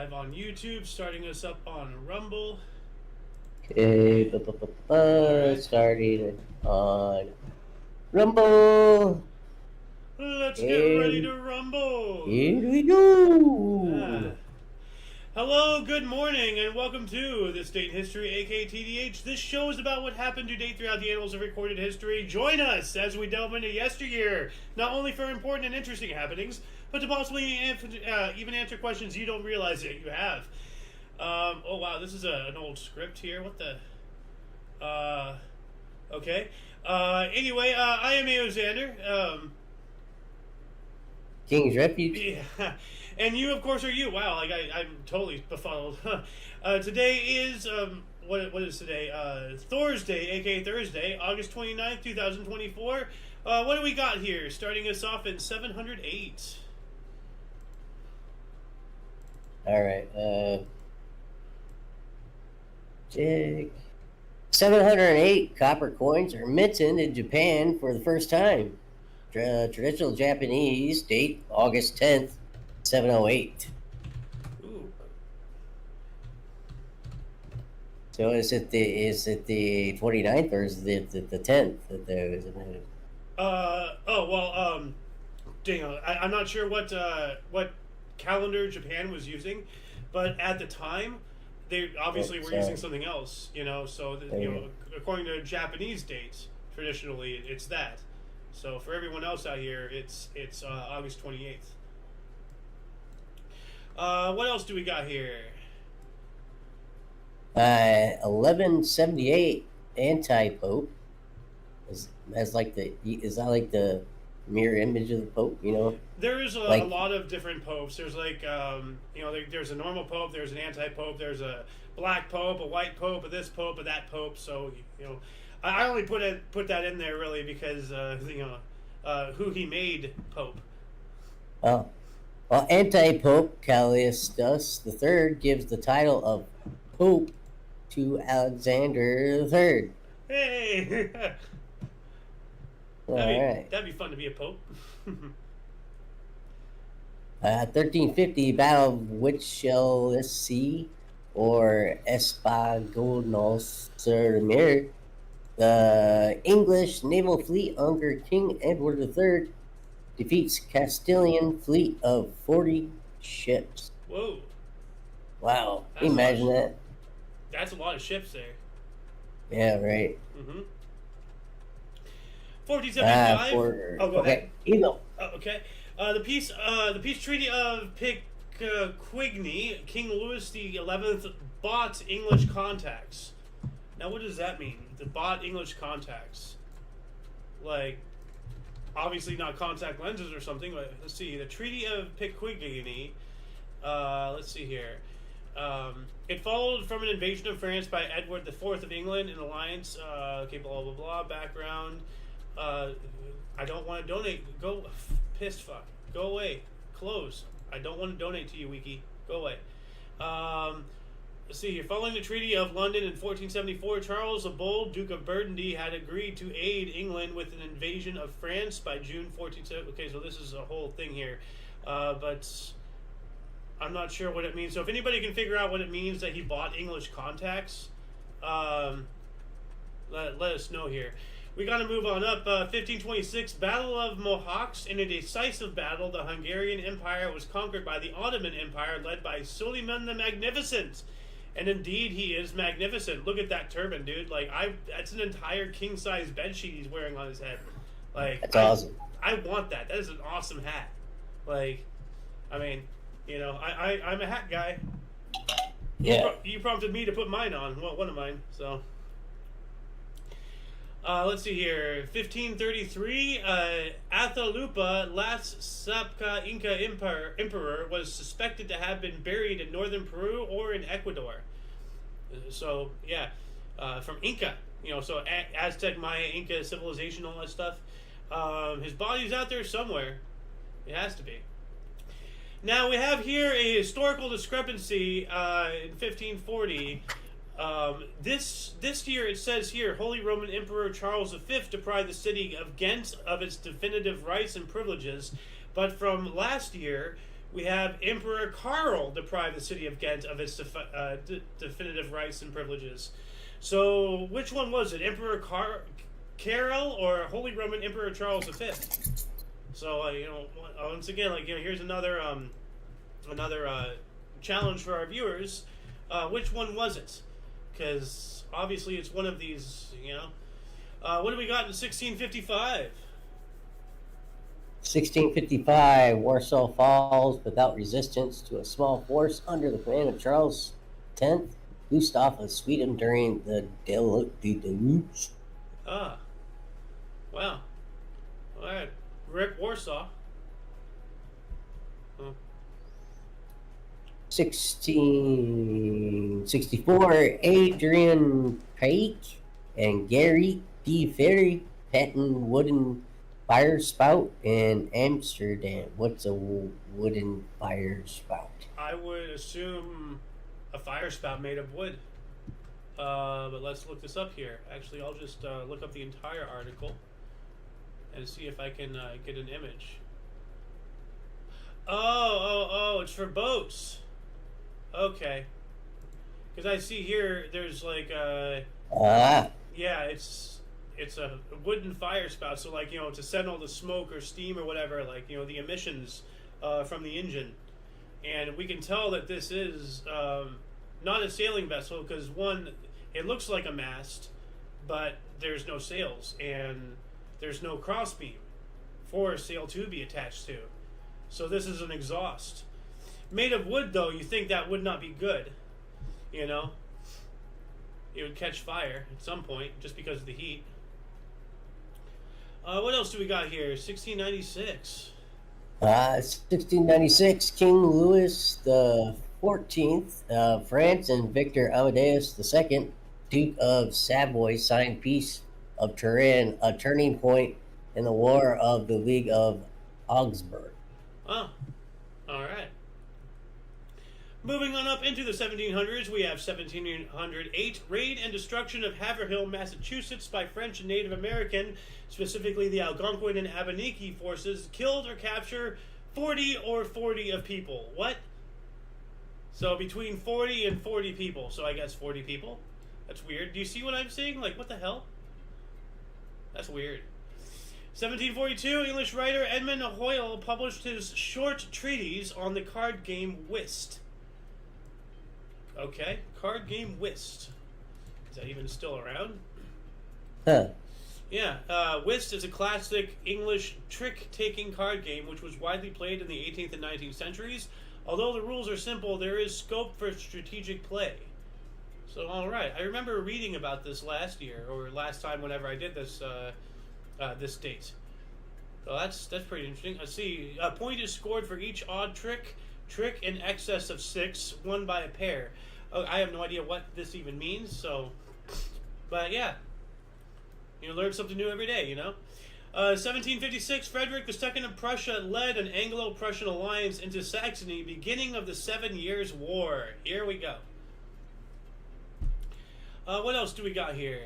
live on YouTube, starting us up on Rumble. Okay, Alright. starting on Rumble. Let's get ready And to rumble! here we go. Ah. Hello, good morning, and welcome to This Date in History, aka TDH. This show is about what happened to date throughout the annals of recorded history. Join us as we delve into yesteryear, not only for important and interesting happenings, but to possibly even answer questions you don't realize that you have. Oh wow, this is an old script here. What the? Okay. Anyway, I am Aoxander. King's Refuge. Yeah, and you, of course, are you. Wow, like I'm totally befuddled. Today is what is today? Thursday, aka Thursday, August 29th, 2024. What do we got here? Starting us off in 708. All right. Check. 708 copper coins are minted in Japan for the first time. Traditional Japanese date August 10th, 708. Ooh. So is it the 29th or is it the 10th that there was? Oh well. Dang. I'm not sure what calendar Japan was using, but at the time, they obviously were using something else. So according to Japanese dates, traditionally it's that. So for everyone else out here, it's August 28th. What else do we got here? 1178 anti-pope is that like the mirror image of the pope? There's a Like- lot of different popes. There's there's a normal pope, there's an anti-pope, there's a black pope, a white pope, a this pope, a that pope. So I only put that in there really because who he made pope. Oh, well, anti-pope Callistus III gives the title of pope to Alexander III. Hey, All right. that'd be fun to be a pope. 1350 Battle of Winchelsea or Espagonos sur Mer. The English naval fleet under King Edward III defeats Castilian fleet of 40 ships. Whoa, Wow. That's Can you imagine that? that's a lot of ships there. Yeah, right. 1475. Oh, go ahead. Email. Okay. The peace treaty of Picquigny, King Louis XI bought English contacts. Now, what does that mean? The bought English contacts, like obviously not contact lenses or something. But let's see. The Treaty of Picquigny. Let's see here. It followed from an invasion of France by Edward IV of England in alliance. Okay, blah blah blah. Background. I don't want to donate. Go, pissed fuck. Go away. Close. I don't want to donate to you, Wiki. Go away. Let's see here. Following the Treaty of London in 1474, Charles the Bold, Duke of Burgundy, had agreed to aid England with an invasion of France by June 1470. Okay, so this is a whole thing here, but I'm not sure what it means. So if anybody can figure out what it means that he bought English contacts, let us know here. We got to move on up. 1526, Battle of Mohawks. In a decisive battle, the Hungarian Empire was conquered by the Ottoman Empire, led by Suleiman the Magnificent. And indeed, he is magnificent. Look at that turban, dude. That's an entire king-size bedsheet he's wearing on his head. That's awesome. I want that. That is an awesome hat. I'm a hat guy. Yeah. You prompted me to put mine on. Well, one of mine, so... let's see here. 1533, Atahualpa, last Sapka Inca emperor, was suspected to have been buried in northern Peru or in Ecuador. So, yeah, from Inca. So Aztec, Maya, Inca, civilization, all that stuff. His body's out there somewhere. It has to be. Now, we have here a historical discrepancy in 1540. This year, it says here, Holy Roman Emperor Charles V deprived the city of Ghent of its definitive rights and privileges. But from last year, We have Emperor Karl deprived the city of Ghent of its definitive rights and privileges. So, which one was it? Emperor Carol or Holy Roman Emperor Charles V? So, once again, here's another challenge for our viewers. Which one was it? Because obviously it's one of these. What do we got in 1655? 1655, Warsaw falls without resistance to a small force under the command of Charles X, Gustav of Sweden during the Deluge. Ah, wow. All right, Rip Warsaw. 1664, Adrian Pike and Gary D. Ferry patent wooden fire spout in Amsterdam. What's a wooden fire spout? I would assume a fire spout made of wood. But let's look this up here. Actually, I'll just look up the entire article and see if I can get an image. Oh, it's for boats. Okay. Because I see here, there's yeah, it's a wooden fire spout, so to send all the smoke or steam or whatever, the emissions from the engine. And we can tell that this is not a sailing vessel because, one, it looks like a mast, but there's no sails and there's no crossbeam for a sail to be attached to. So this is an exhaust. Made of wood, though, you think that would not be good, It would catch fire at some point just because of the heat. What else do we got here? 1696. 1696, King Louis the 14th of France and Victor Amadeus II, Duke of Savoy, signed Peace of Turin, a turning point in the War of the League of Augsburg. Oh, all right. Moving on up into the 1700s, we have 1708, raid and destruction of Haverhill, Massachusetts by French and Native American, specifically the Algonquin and Abenaki forces, killed or captured 40 of people. What? So between 40 and 40 people. So I guess 40 people. That's weird. Do you see what I'm seeing? What the hell? That's weird. 1742, English writer Edmund Hoyle published his short treatise on the card game Whist. Okay, card game Whist. Is that even still around? Huh. Yeah, Whist is a classic English trick-taking card game which was widely played in the 18th and 19th centuries. Although the rules are simple, there is scope for strategic play. So, all right. I remember reading about this last year, or last time whenever I did this this date. So that's pretty interesting. Let's see. A point is scored for each odd trick in excess of 6, won by a pair. I have no idea what this even means, so... But, yeah. You learn something new every day, 1756, Frederick II of Prussia led an Anglo-Prussian alliance into Saxony, beginning of the 7 Years' War. Here we go. What else do we got here?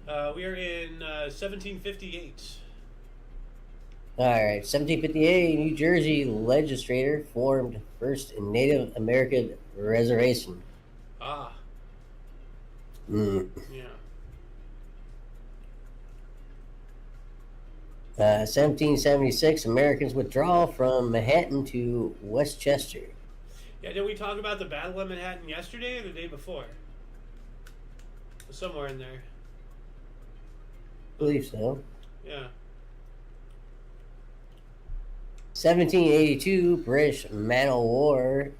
We are in 1758. All right, 1758, New Jersey legislature formed first Native American reservation. Ah. Yeah. 1776, Americans withdraw from Manhattan to Westchester. Yeah, did we talk about the Battle of Manhattan yesterday or the day before? Somewhere in there. I believe so. Yeah. 1782, British man o' war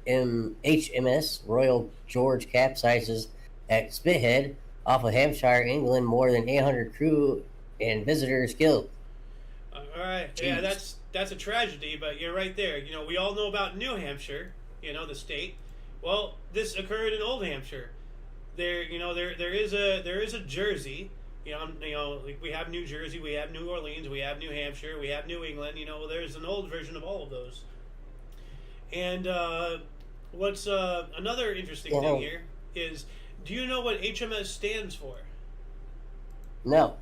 HMS Royal George capsizes at Spithead off of Hampshire, England. More than 800 crew and visitors killed. All right. Jeez. Yeah, that's a tragedy, but you're right there. We all know about New Hampshire, the state. Well, this occurred in Old Hampshire. There is a Jersey. We have New Jersey, we have New Orleans, we have New Hampshire, we have New England. There's an old version of all of those. And what's another interesting thing here is, do you know what HMS stands for? No.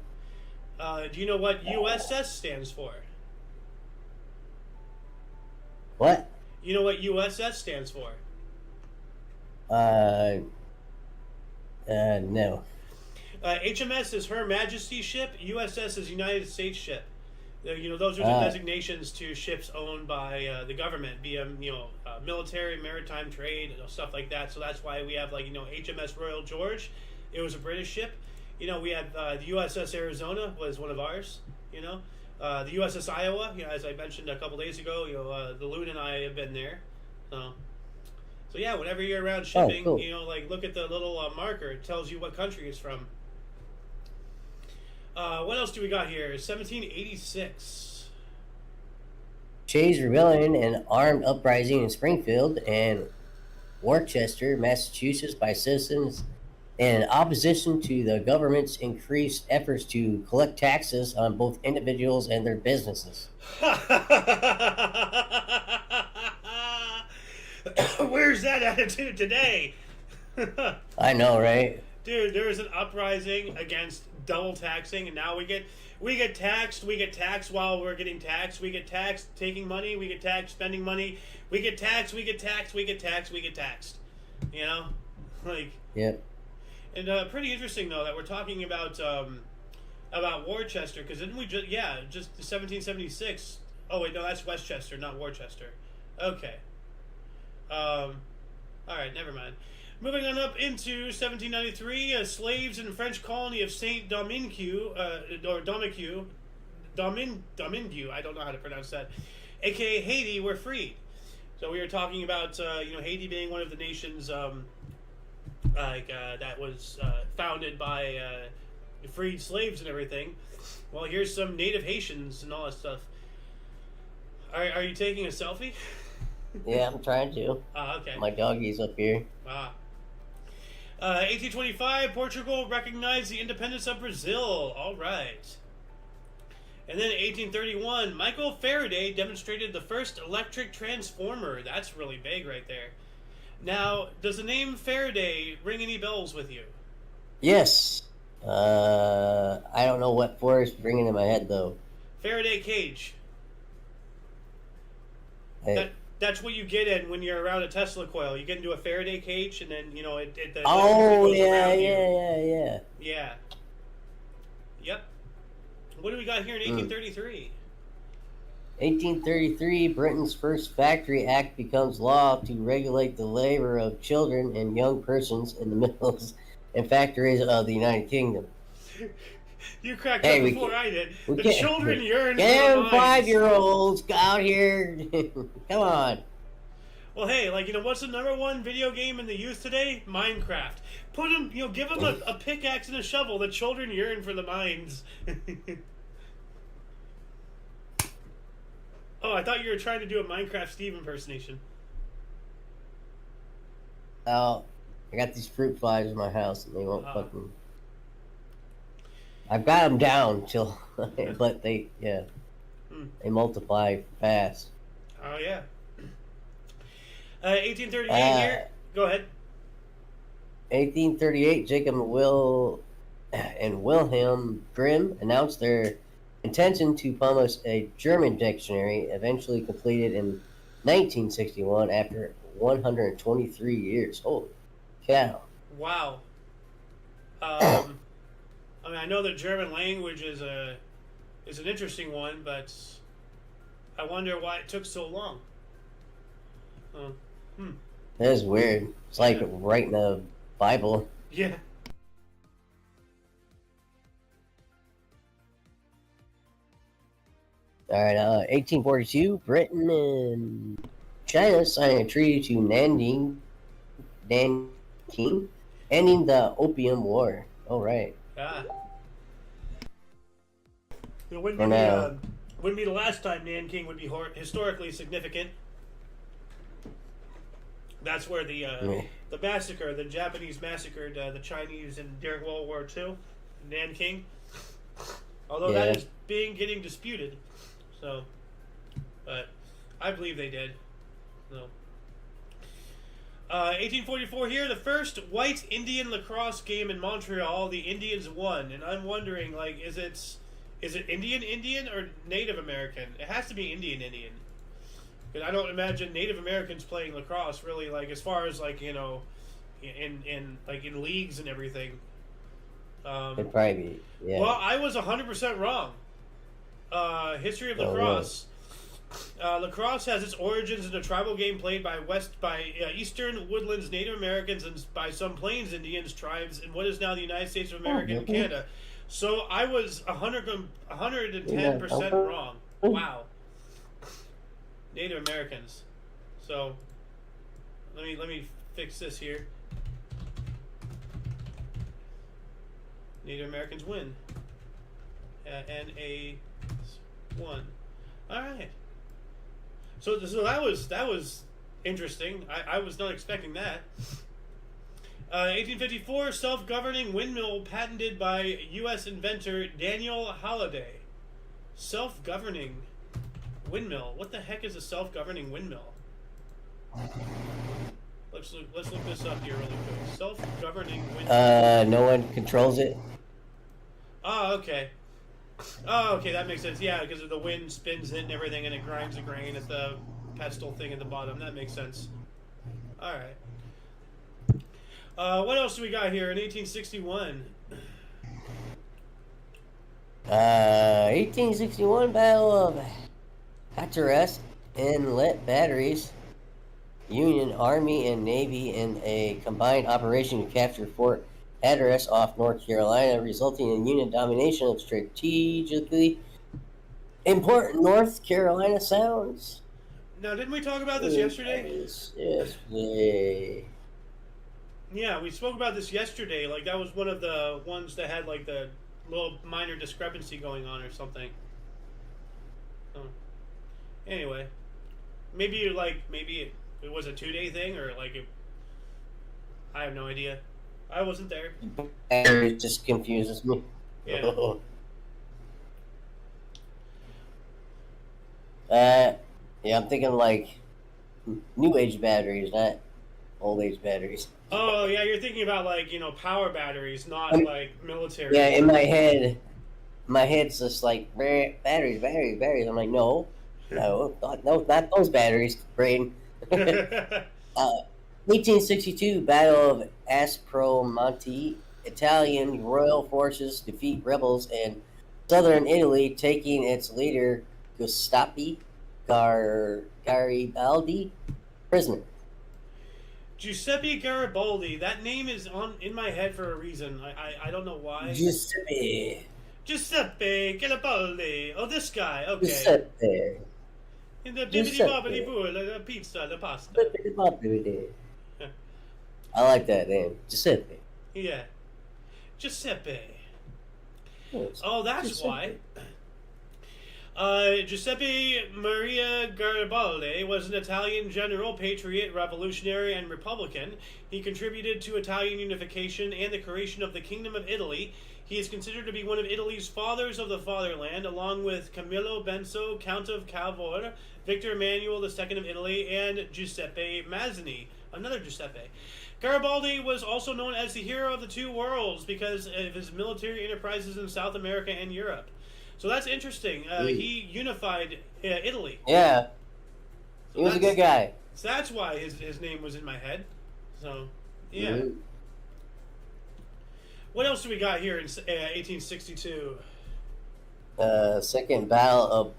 Do you know what USS stands for? What? You know what USS stands for? Uh, no. HMS is Her Majesty's ship. USS is United States ship. Those are the Ah, designations to ships owned by the government, be them, military, maritime trade, stuff like that. So that's why we have HMS Royal George. It was a British ship. We had the USS Arizona was one of ours. The USS Iowa. As I mentioned a couple days ago, the Loon and I have been there. So yeah, whenever you're around oh, shipping, cool. look at the little marker. It tells you what country it's from. What else do we got here? 1786. Shays Rebellion, an armed uprising in Springfield and Worcester, Massachusetts, by citizens in opposition to the government's increased efforts to collect taxes on both individuals and their businesses. Where's that attitude today? I know, right? Dude, there was an uprising against double taxing, and now we get taxed. We get taxed while we're getting taxed. We get taxed taking money. We get taxed spending money. We get taxed. We get taxed. We get taxed. We get taxed. Like. Yep. And pretty interesting though that we're talking about Worcester, because didn't we just 1776? Oh wait, no, that's Westchester, not Worcester. Okay. All right, never mind. Moving on up into 1793, slaves in the French colony of Saint Domingue, or Domingue, I don't know how to pronounce that, aka Haiti, were freed. So we were talking about Haiti being one of the nations that was founded by freed slaves and everything. Well, here's some native Haitians and all that stuff. Are you taking a selfie? Yeah, I'm trying to. Okay. My doggy's up here. 1825, Portugal recognized the independence of Brazil. All right. And then 1831, Michael Faraday demonstrated the first electric transformer. That's really big right there. Now, does the name Faraday ring any bells with you? Yes. I don't know what for is ringing in my head though. Faraday cage. Hey. That's what you get in when you're around a Tesla coil. You get into a Faraday cage, and then the Oh goes around you. yeah. Yeah. Yep. What do we got here in 1833? 1833, Britain's first Factory Act becomes law to regulate the labor of children and young persons in the mills and factories of the United Kingdom. You cracked up before I did. The children yearn for the Damn mines. 5-year-olds out here. Come on. Well, hey, what's the number one video game in the youth today? Minecraft. Put them, give them a pickaxe and a shovel. The children yearn for the mines. Oh, I thought you were trying to do a Minecraft Steve impersonation. Oh, I got these fruit flies in my house and they won't fucking... I've got them down till... but they multiply fast. Oh, yeah. 1838 here. Go ahead. 1838, Jacob and Wilhelm Grimm announced their intention to publish a German dictionary, eventually completed in 1961 after 123 years. Holy cow. Wow. I know the German language is an interesting one, but I wonder why it took so long. That is weird. It's like writing a Bible. Yeah. All right, 1842, Britain and China signed a treaty to Nanking, ending the Opium War. All right. It wouldn't be the last time Nanking would be historically significant. That's where the massacre, the Japanese massacred the Chinese during World War II, Nanking. Although that is getting disputed. So, but I believe they did. So, 1844 here, the first white Indian lacrosse game in Montreal, the Indians won. And I'm wondering, is it Indian or Native American? It has to be Indian. Because I don't imagine Native Americans playing lacrosse really, like, as far as, like, you know, in leagues and everything. It'd probably be, yeah. Well, I was 100% wrong. History of lacrosse. Lacrosse has its origins in a tribal game played by Eastern Woodlands Native Americans and by some Plains Indians tribes in what is now the United States of America and Canada. So I was 110% wrong. Wow. Native Americans. So let me fix this here. Native Americans win. NA1. All right. So that was interesting. I was not expecting that. 1854, self-governing windmill patented by U.S. inventor Daniel Halliday. Self-governing windmill. What the heck is a self-governing windmill? Let's look this up here really quick. Self-governing windmill. No one controls it. Oh, okay. Oh, okay, that makes sense. Yeah, because the wind spins it and everything, and it grinds the grain at the pestle thing at the bottom. That makes sense. All right. What else do we got here in 1861? 1861 Battle of Hatteras Inlet Batteries. Union Army and Navy in a combined operation to capture Fort Hatteras off North Carolina, resulting in Union domination of strategically important North Carolina sounds. Now, didn't we talk about this yesterday? Yesterday. Yeah, we spoke about this yesterday. Like, that was one of the ones that had, like, the little minor discrepancy going on or something. Oh. Anyway. Maybe it was a 2-day thing, or, like, I have no idea. I wasn't there. It just confuses me. Yeah. Yeah, I'm thinking like new age batteries, not old age batteries. Oh, yeah, you're thinking about like, power batteries, not like military. Yeah, in my head's just like batteries. I'm like, no, not those batteries, brain. 1862 Battle of Aspromonte. Italian royal forces defeat rebels in southern Italy, taking its leader Giuseppe Garibaldi prisoner. Giuseppe Garibaldi. That name is in my head for a reason. I don't know why. Giuseppe Garibaldi. Oh, this guy. Okay. Giuseppe. In the bibbidi bobbidi boo, the pizza, the pasta. I like that name, Giuseppe. Yeah, Giuseppe. Oh, that's Giuseppe. why. Giuseppe Maria Garibaldi was an Italian general, patriot, revolutionary, and republican. He contributed to Italian unification and the creation of the Kingdom of Italy. He is considered to be one of Italy's fathers of the fatherland, along with Camillo Benso, Count of Cavour, Victor Emmanuel II of Italy, and Giuseppe Mazzini, another Giuseppe. Garibaldi was also known as the hero of the two worlds because of his military enterprises in South America and Europe. So that's interesting. He unified Italy. Yeah. He was a good guy. So that's why his name was in my head. So, yeah. Mm-hmm. What else do we got here in 1862? Second Battle of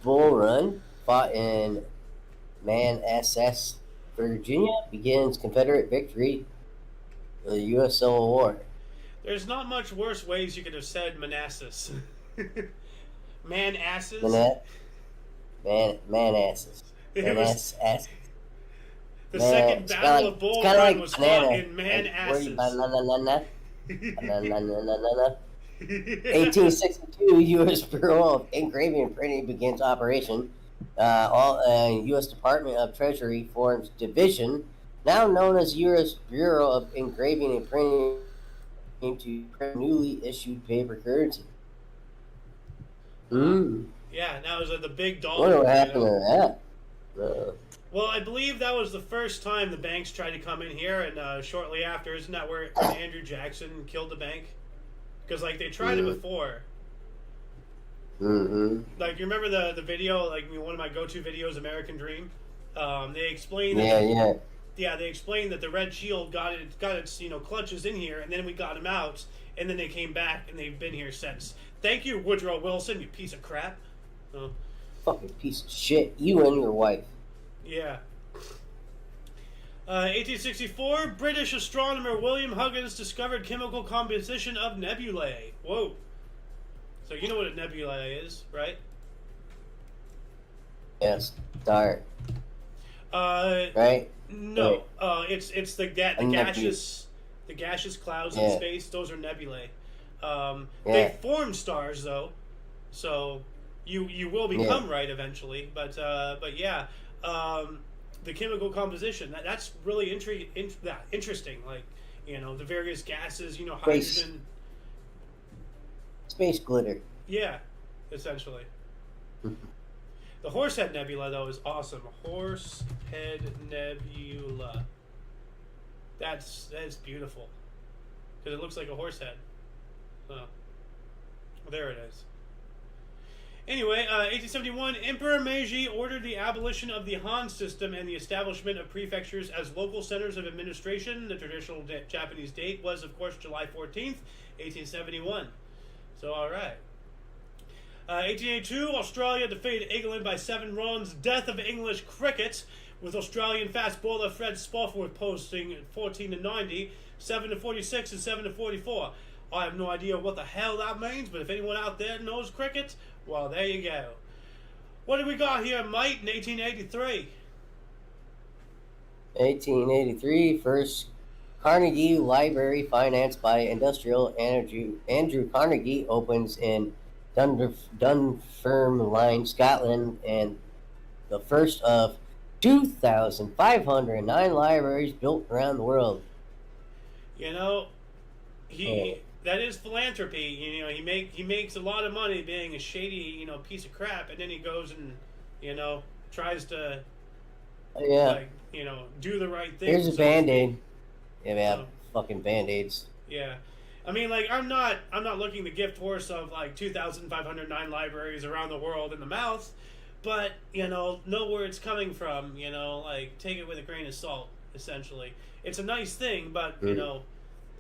Bull Run, fought in Manassas, Virginia, begins Confederate victory of the U.S. Civil War. There's not much worse ways you could have said Manassas. Manasses? Manasses. Manasses. The second Battle of Bull Run was fought in Manassas. 1862, U.S. Bureau of Engraving and Printing begins operation. U.S. Department of Treasury forms division, now known as U.S. Bureau of Engraving and Printing, to print newly issued paper currency. Yeah, now is the big dollar. What will happen to that? Well, I believe that was the first time the banks tried to come in here, and shortly after, isn't that where Andrew Jackson killed the bank? Because, like, they tried it before. Mm-hmm. Like, you remember the video, like, one of my go-to videos, American Dream? They explain that Yeah, yeah. they explained that the Red Shield got its clutches in here, and then we got them out, and then they came back, and they've been here since. Thank you, Woodrow Wilson, you piece of crap. Oh, Fucking piece of shit. You and your wife. yeah. 1864, British astronomer William Huggins discovered chemical composition of nebulae. Whoa. So you know what a nebula is, right? Yes. Start. Right? No. It's the gaseous clouds in Yeah. space. Those are nebulae. Yeah. They form stars though, so you will become right eventually. But yeah, the chemical composition that's really interesting. Like the various gases. Space. Hydrogen. Space glitter. Yeah, essentially. The Horsehead Nebula, though, is awesome. Horsehead Nebula. That's beautiful. Because it looks like a horse head. Oh. Well, there it is. Anyway, 1871, Emperor Meiji ordered the abolition of the Han system and the establishment of prefectures as local centers of administration. The traditional Japanese date was, of course, July 14th, 1871. So, all right. 1882, Australia defeated England by 7 runs. Death of English cricket, with Australian fast bowler Fred Spofford posting 14-90, 7-46, and 7-44. I have no idea what the hell that means, but if anyone out there knows cricket, well, there you go. What do we got here, mate, in 1883? 1883, first Carnegie Library, financed by industrial Andrew Carnegie, opens in Dunfermline, Scotland, and the first of 2,509 libraries built around the world. That is philanthropy. He makes a lot of money being a shady piece of crap, and then he goes and tries to do the right thing. Here's a Band-Aid. Yeah, fucking Band-Aids. Yeah. I mean, like, I'm not looking to gift horse of like 2,509 libraries around the world in the mouth, but know where it's coming from. Like, take it with a grain of salt. Essentially, it's a nice thing, but the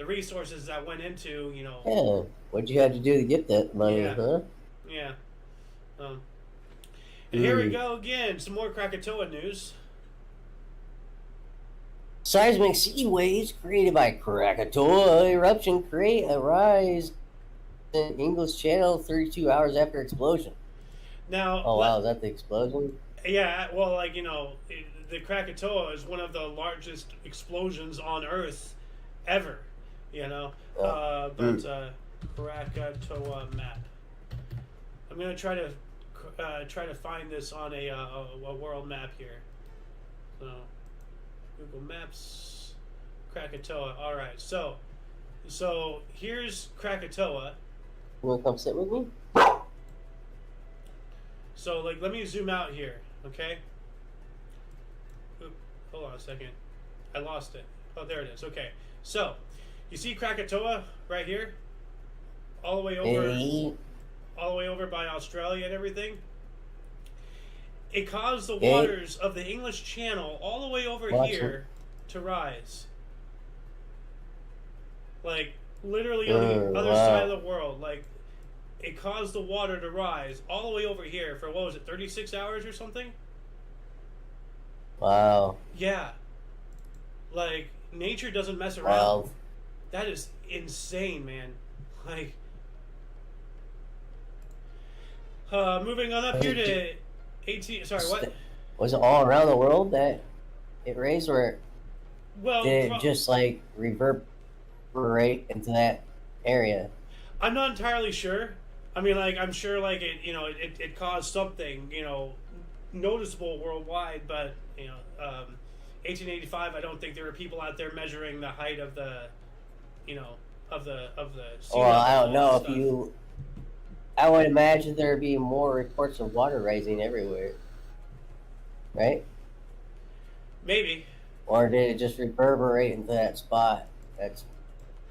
resources that went into Yeah, what'd you have to do to get that money, huh? Yeah. And here we go again. Some more Krakatoa news. Seismic sea waves created by Krakatoa eruption create a rise in English Channel 32 hours after explosion. Now, oh wow, is that the explosion? Yeah, well, like the Krakatoa is one of the largest explosions on Earth ever. Krakatoa map. I'm gonna try to find this on a world map here. So. Google Maps, Krakatoa. All right, so here's Krakatoa. You wanna come sit with me? So, like, let me zoom out here, okay? Oop, hold on a second. I lost it. Oh, there it is. Okay, so you see Krakatoa right here, all the way over by Australia and everything. It caused the waters of the English Channel all the way over here to rise. Like, literally on the other side of the world. Like, it caused the water to rise all the way over here for, 36 hours or something? Wow. Yeah. Like, nature doesn't mess around. Wow. That is insane, man. Like, moving on up here to... what? Was it all around the world that it raised, or did it just like reverberate into that area? I'm not entirely sure. I mean, like, I'm sure, like, it caused something, noticeable worldwide, but 1885, I don't think there were people out there measuring the height of the sea Well, I don't know if you. I would imagine there'd be more reports of water rising everywhere, right? Maybe. Or did it just reverberate into that spot? Let's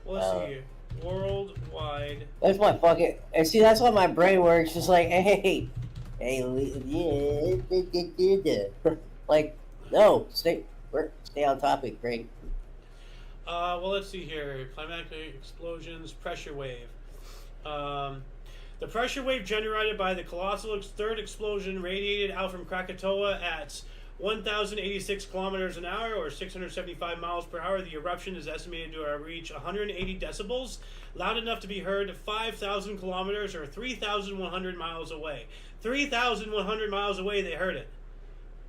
see here. Worldwide. That's my fucking. And see, that's why my brain works. Just like, hey, yeah, like, no, stay on topic, Greg. Well, let's see here. Climatic explosions, pressure wave. The pressure wave generated by the colossal third explosion radiated out from Krakatoa at 1,086 kilometers an hour, or 675 miles per hour. The eruption is estimated to reach 180 decibels, loud enough to be heard 5,000 kilometers, or 3,100 miles away. 3,100 miles away, they heard it.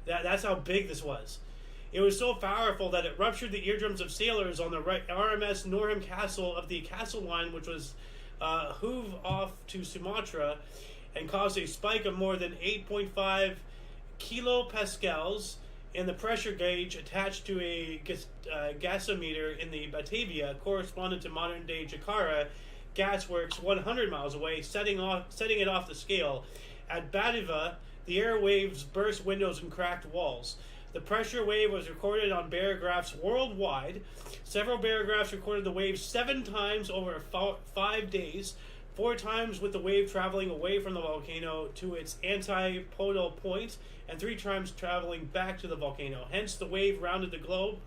That's how big this was. It was so powerful that it ruptured the eardrums of sailors on the RMS Norham Castle of the Castle Line, which was hove off to Sumatra, and caused a spike of more than 8.5 kilopascals in the pressure gauge attached to a gasometer in the Batavia, correspondent to modern-day Jakarta gasworks 100 miles away, setting it off the scale. At Batavia, the air waves burst windows and cracked walls. The pressure wave was recorded on barographs worldwide. Several barographs recorded the wave 7 times over 5 days, 4 times with the wave traveling away from the volcano to its antipodal point, and 3 times traveling back to the volcano. Hence, the wave rounded the globe.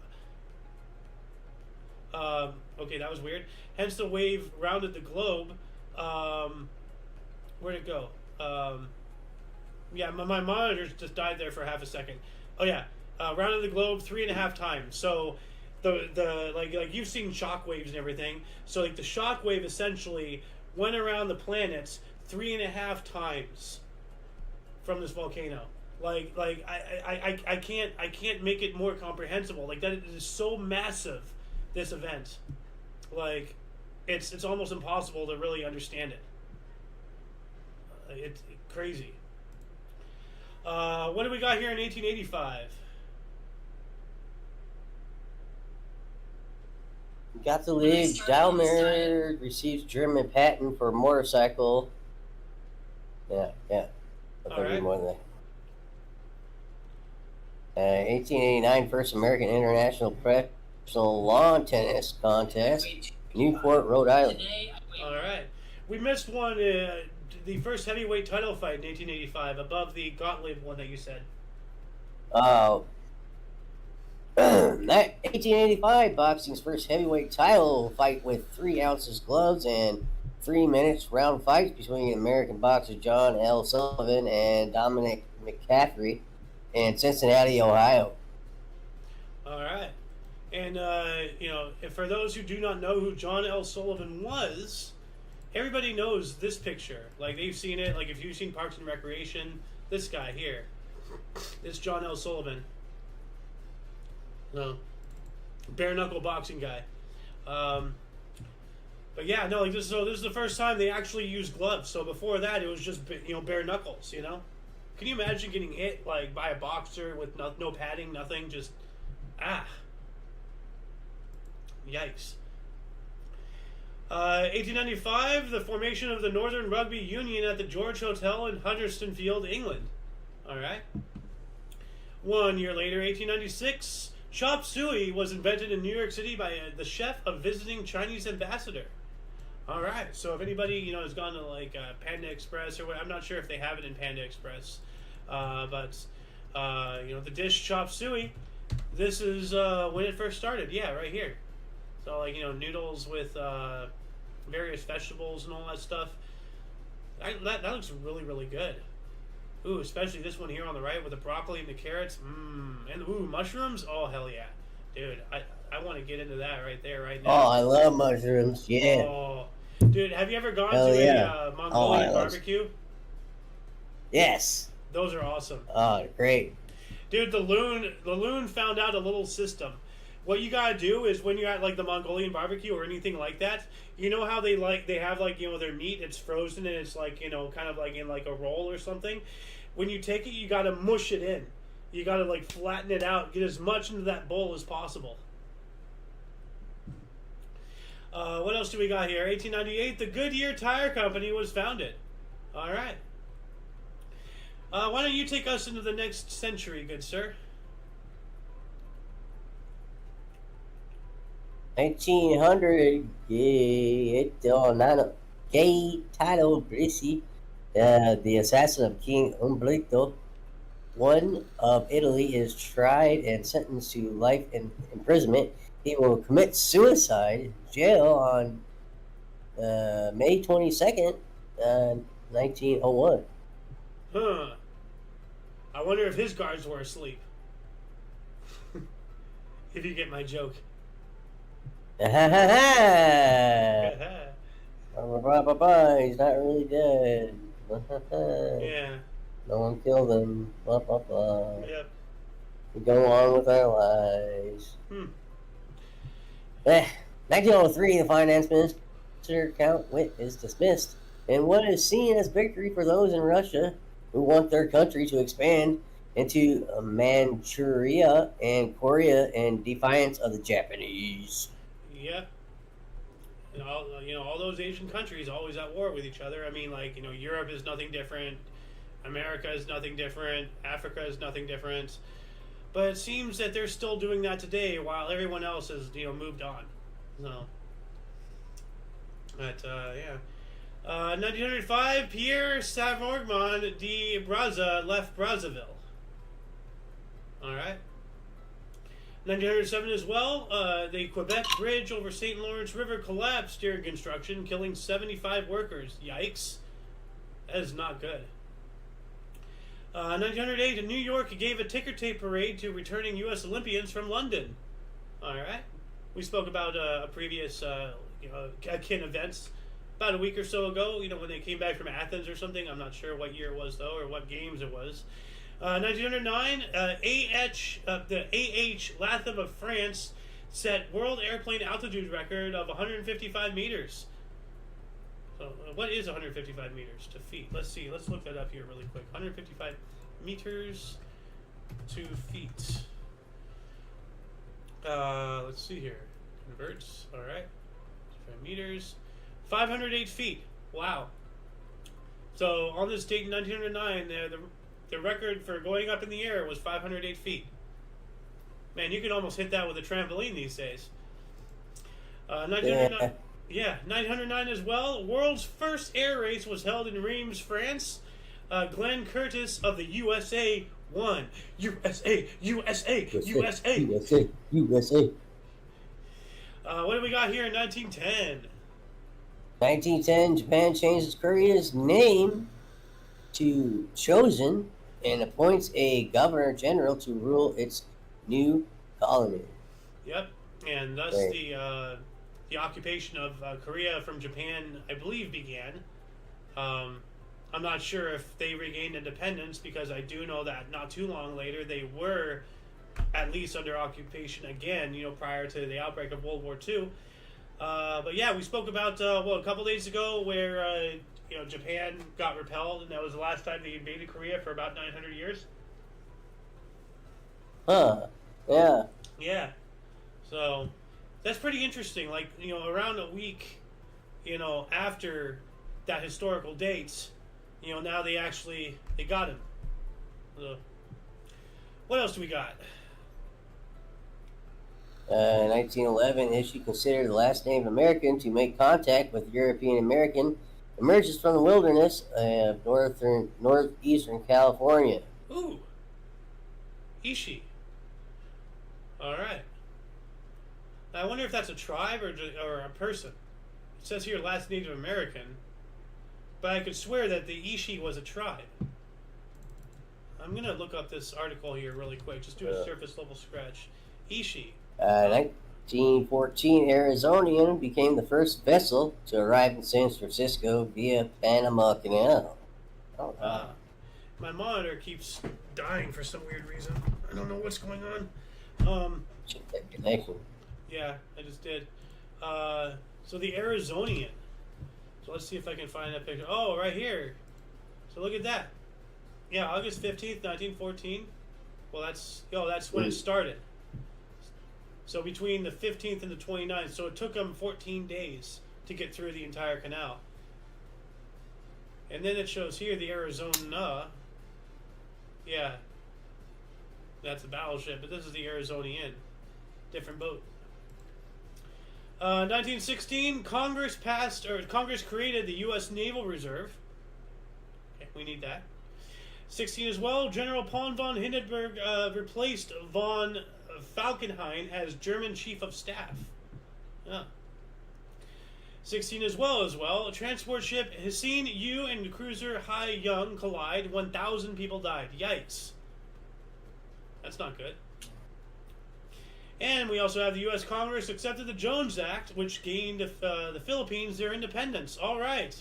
Okay, that was weird. Hence, the wave rounded the globe. Where'd it go? Yeah, my monitor just died there for half a second. Oh yeah, rounded the globe 3.5 times. So the like you've seen shock waves and everything. So like the shock wave essentially went around the planets 3.5 times from this volcano. Like I can't make it more comprehensible. Like that, it is so massive, this event. Like it's almost impossible to really understand it. It's crazy. What do we got here in 1885? Got the lead. Daimler receives German patent for motorcycle. Yeah. I thought right. more than that. 1889, first American International Professional Lawn Tennis Contest, Newport, Rhode Island. All right. We missed one, the first heavyweight title fight in 1885, above the Gottlieb one that you said. 1885, boxing's first heavyweight title fight with 3 ounces gloves and 3 minutes round fights between American boxer John L. Sullivan and Dominic McCaffrey in Cincinnati, Ohio. All right. And, if for those who do not know who John L. Sullivan was, everybody knows this picture. Like, they've seen it. Like, if you've seen Parks and Recreation, this guy here. It's John L. Sullivan. No. Bare knuckle boxing guy. But yeah, no, like this is the first time they actually used gloves. So before that, it was just, bare knuckles, Can you imagine getting hit, like, by a boxer with no padding, nothing, just, Yikes. 1895, the formation of the Northern Rugby Union at the George Hotel in Huddersfield, England. All right. 1 year later, 1896, chop suey was invented in New York City by the chef of visiting Chinese ambassador. All right. So if anybody has gone to like Panda Express or what, I'm not sure if they have it in Panda Express, but the dish chop suey. This is when it first started. Yeah, right here. So like noodles with various vegetables and all that stuff. That looks really, really good. Ooh, especially this one here on the right with the broccoli and the carrots. And mushrooms. Oh, hell yeah. Dude, I want to get into that right there, right now. Oh, I love mushrooms. Yeah. Oh, dude, have you ever gone to a Mongolian barbecue? Yes. Those are awesome. Oh, great. Dude, the loon found out a little system. What you gotta do is when you're at like the Mongolian barbecue or anything like that, you know how they have like their meat, it's frozen and it's like kind of like in like a roll or something. When you take it, you gotta mush it in. You gotta like flatten it out, get as much into that bowl as possible. What else do we got here? 1898, the Goodyear Tire Company was founded. All right. Why don't you take us into the next century, good sir? 1900, gay title Brisi, the assassin of King Umberto I of Italy, is tried and sentenced to life in imprisonment. He will commit suicide in jail on May 22nd, 1901. Huh. I wonder if his guards were asleep. If you get my joke. He's not really dead. Yeah. No one killed him. Yep. We go on with our lives. 1903, the finance minister, Count Witt, is dismissed in what is seen as victory for those in Russia who want their country to expand into Manchuria and Korea in defiance of the Japanese. Yep. And all those Asian countries always at war with each other. I mean, Europe is nothing different. America is nothing different. Africa is nothing different. But it seems that they're still doing that today, while everyone else has moved on. So, but yeah. 1905, Pierre Saint-Ormond de Brazza left Brazzaville. All right. 1907 as well, the Quebec Bridge over St. Lawrence River collapsed during construction, killing 75 workers. Yikes. That is not good. 1908, New York gave a ticker tape parade to returning U.S. Olympians from London. All right. We spoke about a previous kin events about a week or so ago, when they came back from Athens or something. I'm not sure what year it was, though, or what games it was. 1909, the A.H. Latham of France set world airplane altitude record of 155 meters. So, what is 155 meters to feet? Let's see. Let's look that up here really quick. 155 meters to feet. Let's see here. Converts. All right. 5 meters. 508 feet. Wow. So, on this date in 1909, the record for going up in the air was 508 feet. Man, you can almost hit that with a trampoline these days. 1909. Yeah, 909 as well. World's first air race was held in Reims, France. Glenn Curtis of the USA won. USA, USA, USA. USA, USA. What do we got here in 1910? 1910, Japan changes Korea's name to Chosen and appoints a governor general to rule its new colony. Yep, and thus the occupation of Korea from Japan, I believe, began. I'm not sure if they regained independence, because I do know that not too long later they were at least under occupation again, prior to the outbreak of World War II. But yeah, we spoke about, a couple days ago where, Japan got repelled, and that was the last time they invaded Korea for about 900 years. Huh. Yeah. Yeah. So, that's pretty interesting. Around a week, after that historical date, now they got him. So, what else do we got? 1911, issue considered the last Native American to make contact with European American, emerges from the wilderness of northeastern California. Ooh. Ishi. All right. I wonder if that's a tribe or a person. It says here last Native American, but I could swear that the Ishi was a tribe. I'm going to look up this article here really quick. Just do a surface level scratch. Ishi. 1914, Arizonian became the first vessel to arrive in San Francisco via Panama Canal. Oh, wow. My monitor keeps dying for some weird reason. I don't know what's going on. Check that connection. Yeah, I just did. So the Arizonian. So let's see if I can find that picture. Oh, right here. So look at that. Yeah, August 15th, 1914. Well, that's when it started. So between the 15th and the 29th. So it took them 14 days to get through the entire canal. And then it shows here the Arizona. Yeah. That's a battleship, but this is the Arizonian. Different boat. 1916, Congress created the U.S. Naval Reserve. Okay, we need that. 16 as well, General Paul von Hindenburg replaced von Falkenhayn as German Chief of Staff. Yeah. 16 as well. A transport ship Hsien Yu and cruiser Hai Young collide. 1,000 people died. Yikes. That's not good. And we also have the U.S. Congress accepted the Jones Act, which gained the Philippines their independence. All right.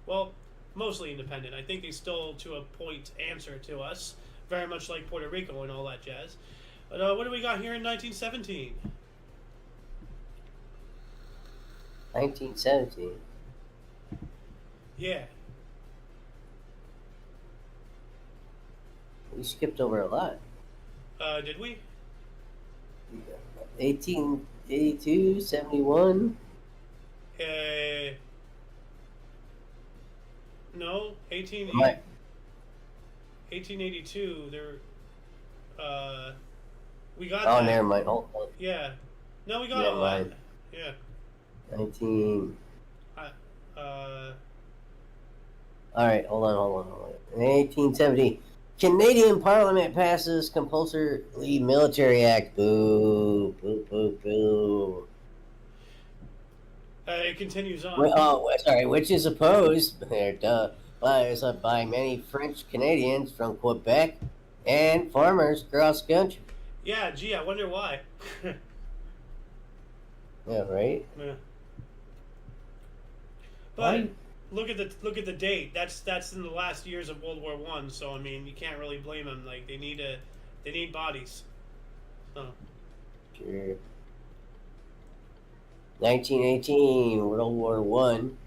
Well, mostly independent. I think they still, to a point, answer to us. Very much like Puerto Rico and all that jazz. But what do we got here in 1917? 1917. Yeah. We skipped over a lot. Did we? 1882, 71. No, 1882. We got. Oh, that. never mind. Hold on. Yeah. No, we got Never all that. mind. Yeah. 19. Uh. All right, hold on. In 1870, Canadian Parliament passes compulsory military act. Boo, boo, boo, boo. It continues on. Which is opposed by many French Canadians from Quebec and farmers across the country. Yeah, gee, I wonder why. Yeah, right. Yeah. But look at the date. That's in the last years of World War I. So I mean, you can't really blame them. Like they need bodies. So. Sure. 1918, World War One.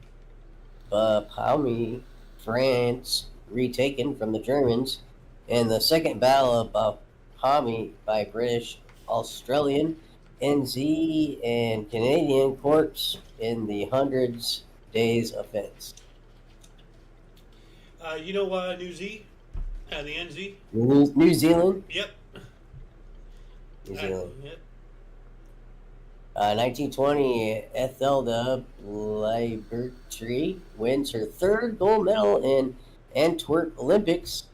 Bapaume, France, retaken from the Germans, and the Second Battle of Bapaume by British, Australian, NZ, and Canadian corps in the Hundreds Days offense. You know New Z? The NZ? New Zealand? Yep. New Zealand. Yep. 1920, Ethelda Liberty wins her third gold medal in Antwerp Olympics,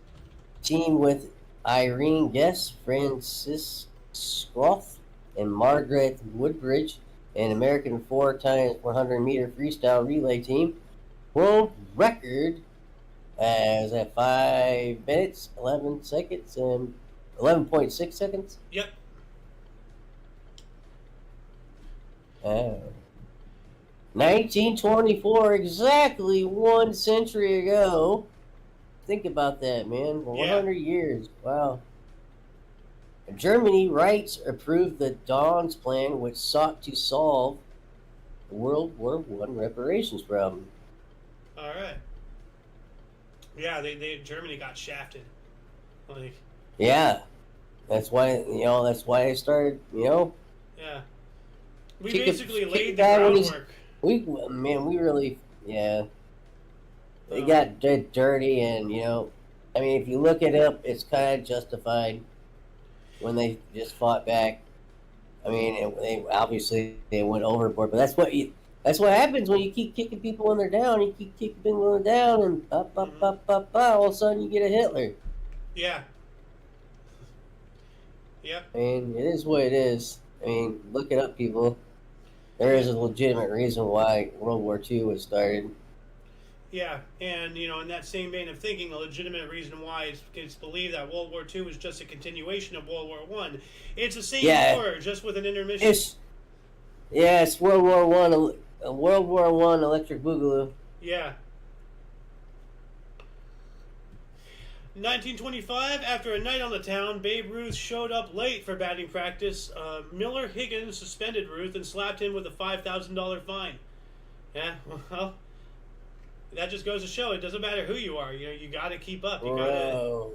team with Irene Guess, Francis Scroth, and Margaret Woodbridge, an American 4x100 meter freestyle relay team. World record as at 5 minutes, 11 seconds, and 11.6 seconds. Yep. 1924, exactly 1 century ago. Think about that, man. 100 years. Wow. Germany rights approved the Dawes Plan, which sought to solve the World War I reparations problem. All right. Yeah, Germany got shafted. Like. Yeah, that's why they started. Yeah. We basically laid the groundwork. We really, yeah. They got dirty, and I mean, if you look it up, it's kind of justified when they just fought back. I mean, they obviously went overboard, but that's what happens when you keep kicking people when they're down. You keep kicking people when they're down, and all of a sudden you get a Hitler. Yeah. Yep. I mean, it is what it is. I mean, look it up, people. There is a legitimate reason why World War II was started. Yeah, and in that same vein of thinking, a legitimate reason why it's believed that World War II was just a continuation of World War I. It's the same war, just with an intermission. It's World War One, World War I Electric Boogaloo. Yeah. 1925, after a night on the town, Babe Ruth showed up late for batting practice. Miller Higgins suspended Ruth and slapped him with a $5,000 fine. Yeah, well, that just goes to show it doesn't matter who you are. You got to keep up. You Whoa.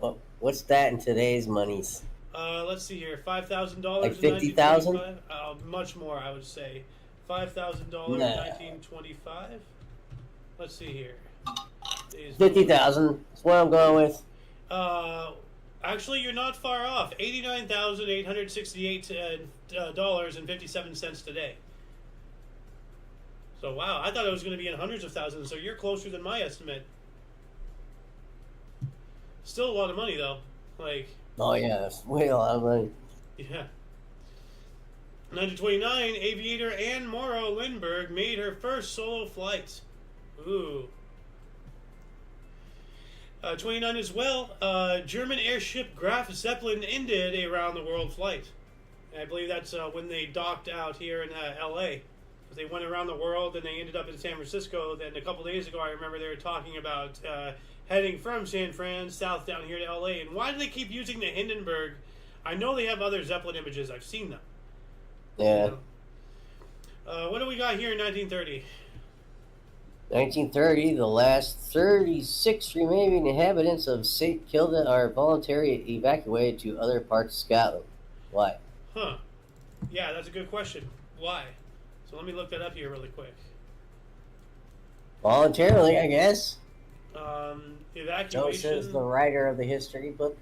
Well, what's that in today's monies? Let's see here, $5,000. Like 50,000? Much more, I would say. $5,000 in 1925. Let's see here. 50,000. That's what I'm going with. Actually, you're not far off. $89,868 and 57 cents today. So wow, I thought it was going to be in hundreds of thousands. So you're closer than my estimate. Still a lot of money though. Like. Oh yeah, that's way a lot of money. Yeah. 1929, aviator Anne Morrow Lindbergh made her first solo flight. Ooh. 29 as well, German airship Graf Zeppelin ended a round-the-world flight. And I believe that's when they docked out here in L.A. They went around the world and they ended up in San Francisco. Then a couple days ago, I remember they were talking about heading from San Fran south down here to L.A. And why do they keep using the Hindenburg? I know they have other Zeppelin images. I've seen them. Yeah. You know. What do we got here in 1930? 1930, the last 36 remaining inhabitants of St. Kilda are voluntarily evacuated to other parts of Scotland. Why? Huh. Yeah, that's a good question. Why? So let me look that up here really quick. Voluntarily, I guess. Evacuation. So says the writer of the history book.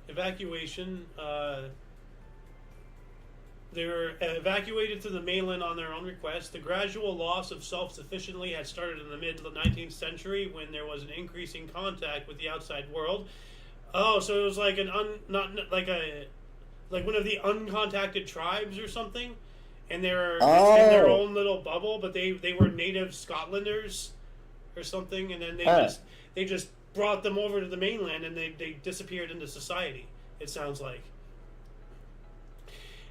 Evacuation. They were evacuated to the mainland on their own request. The gradual loss of self-sufficiency had started in the mid-19th century when there was an increasing contact with the outside world. Oh, so it was like like one of the uncontacted tribes or something, and they were in their own little bubble, but they were native Scotlanders or something, and then they just brought them over to the mainland and they disappeared into society. It sounds like.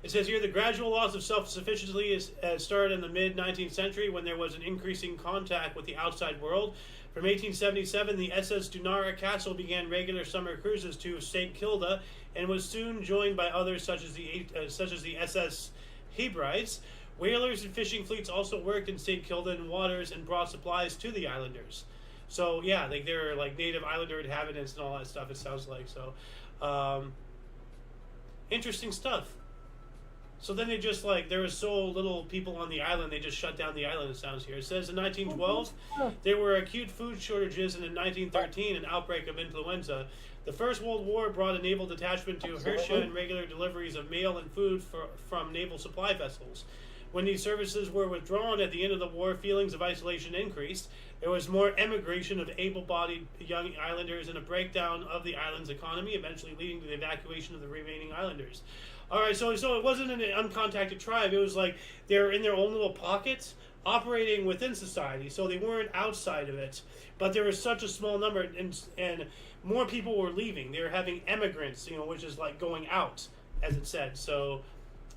It says here, the gradual loss of self-sufficiency started in the mid-19th century when there was an increasing contact with the outside world. From 1877, the SS Dunara Castle began regular summer cruises to St. Kilda and was soon joined by others such as the SS Hebrides. Whalers and fishing fleets also worked in St. Kilda waters and brought supplies to the islanders. So, yeah, they're like native islander inhabitants and all that stuff, it sounds like. So, interesting stuff. So then they just there was so little people on the island, they just shut down the island, it sounds here. It says in 1912, there were acute food shortages, and in 1913, an outbreak of influenza. The First World War brought a naval detachment to Hershey and regular deliveries of mail and food from naval supply vessels. When these services were withdrawn at the end of the war, feelings of isolation increased. There was more emigration of able-bodied young islanders and a breakdown of the island's economy, eventually leading to the evacuation of the remaining islanders. All right, so it wasn't an uncontacted tribe. It was like they were in their own little pockets, operating within society. So they weren't outside of it. But there was such a small number, and more people were leaving. They were having emigrants, which is like going out, as it said. So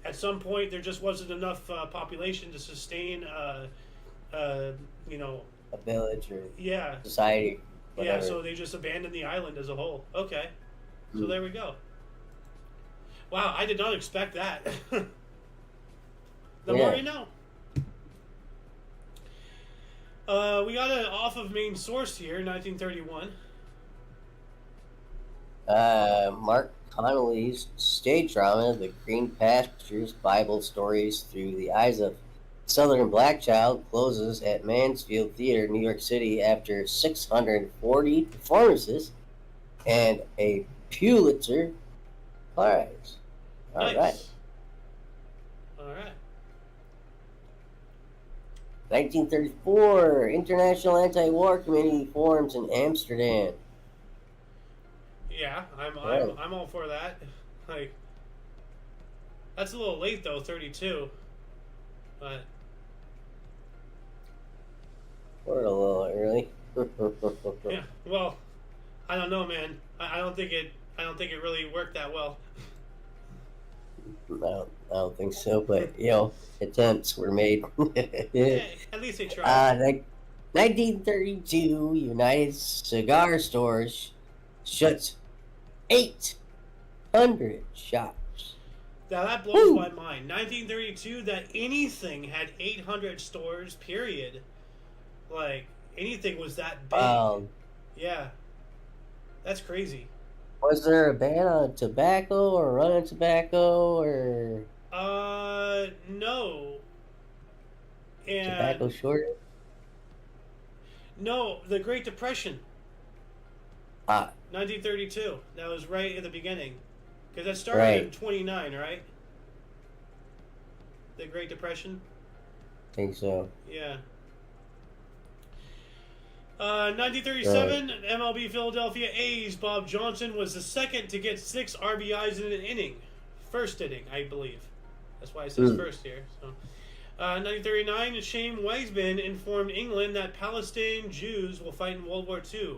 at some point, there just wasn't enough population to sustain, a village or yeah, society. Whatever. Yeah, so they just abandoned the island as a whole. Okay, so there we go. Wow, I did not expect that. The more you know. We got it off of main source here, 1931. Mark Connolly's stage drama, The Green Pastures, Bible Stories Through the Eyes of Southern Black Child, closes at Mansfield Theater, New York City after 640 performances and a Pulitzer Prize. All right. 1934, International Anti-War Committee forms in Amsterdam. Yeah, I'm all for that. That's a little late though, 32. But we're a little early. Yeah. Well, I don't know, man. I don't think it really worked that well. I don't think so, but attempts were made. Yeah, at least they tried. 1932, United Cigar Stores shuts 800 shops. Now that blows my mind. 1932, that anything had 800 stores. Period. Anything was that big. Yeah, that's crazy. Was there a ban on tobacco or running tobacco or? No. And tobacco shortage? No, the Great Depression. Ah, 1932. That was right at the beginning. Because that started right. in 29, right? The Great Depression? Think so. Yeah. Right. 1937, MLB Philadelphia A's Bob Johnson was the second to get 6 RBIs in an inning. First inning, I believe. That's why it says Mm. first here. So, 1939, Shane Weisman informed England that Palestinian Jews will fight in World War II.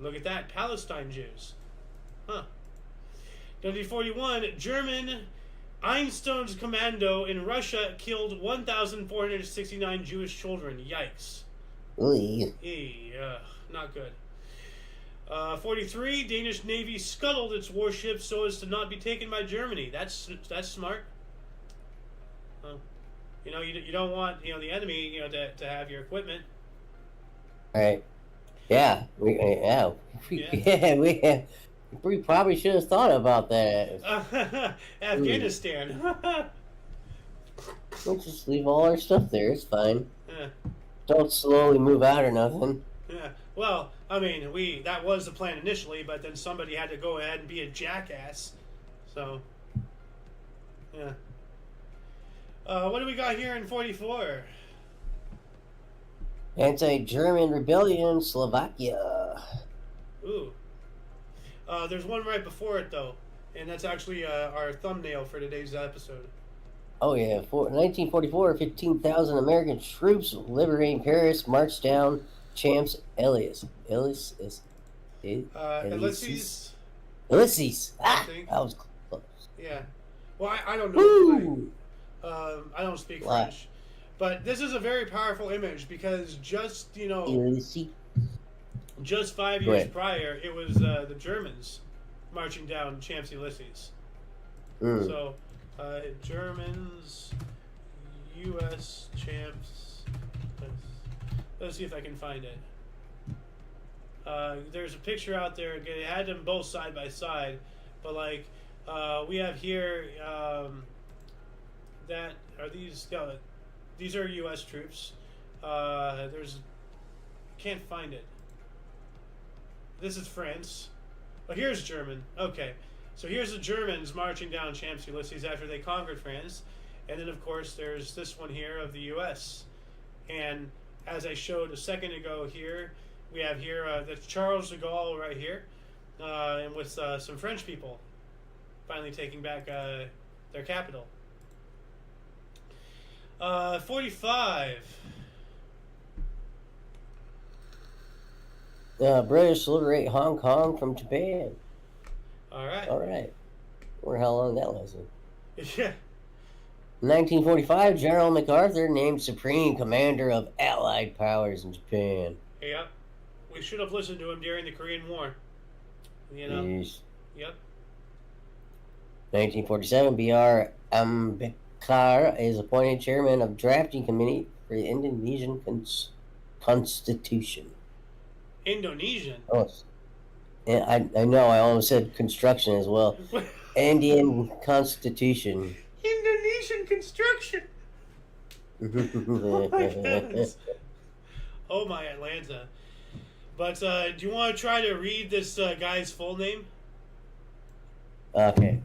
Look at that, Palestine Jews. Huh. 1941, German Einstein's commando in Russia killed 1,469 Jewish children. Yikes. Ooh. Not good. 43, Danish Navy scuttled its warships so as to not be taken by Germany. That's smart. You don't want the enemy to have your equipment. Right. Yeah. Yeah. We probably should have thought about that. Afghanistan. We'll just leave all our stuff there. It's fine. Yeah. Don't slowly move out or nothing. Yeah. Well, I mean, that was the plan initially, but then somebody had to go ahead and be a jackass. So, yeah. What do we got here in 44? Anti-German rebellion in Slovakia. Ooh. There's one right before it, though. And that's actually our thumbnail for today's episode. Oh, yeah. 1944, 15,000 American troops liberating Paris marched down Champs Elysees. Ulysses. Ulysses. I Ah, think. that was close. Yeah. Well, I don't know. Woo! I don't speak What? French. But this is a very powerful image because just, Ulysses. just 5 Go years ahead. prior, it was the Germans marching down Champs Elysees. Mm. So, Germans, U.S. champs. Let's see if I can find it. There's a picture out there. They had them both side by side, but we have here that are these. These are U.S. troops. Can't find it. This is France. Oh, here's German. Okay. So here's the Germans marching down Champs Elysees after they conquered France. And then, of course, there's this one here of the U.S. And as I showed a second ago here, we have here that's Charles de Gaulle right here. And with some French people finally taking back their capital. 45. British liberate Hong Kong from Japan. All right. All right. Wonder how long that lasted. Yeah. 1945, General MacArthur named Supreme Commander of Allied powers in Japan. Yep. We should have listened to him during the Korean War. Yes. Yep. 1947, B.R. Ambedkar is appointed chairman of drafting committee for the Indonesian Constitution. Indonesian. Oh, and I know I almost said construction as well. Indian Constitution. Indonesian construction. Oh my goodness. Oh my Atlanta. But do you want to try to read this guy's full name? Okay.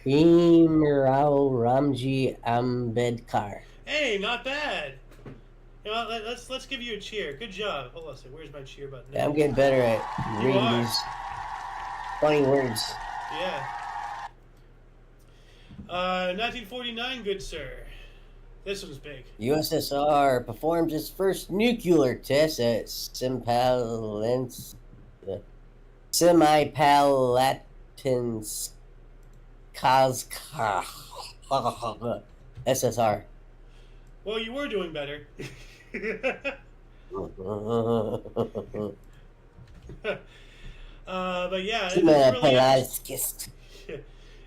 Bhimrao Ramji Ambedkar. Hey, not bad. Let's give you a cheer. Good job. Hold on a second. Where's my cheer button? Yeah, I'm getting better at You reading are. these funny words. Yeah. 1949, good sir. This one's big. USSR performs its first nuclear test at Semipalatinsk SSR. Well, you were doing better. But yeah,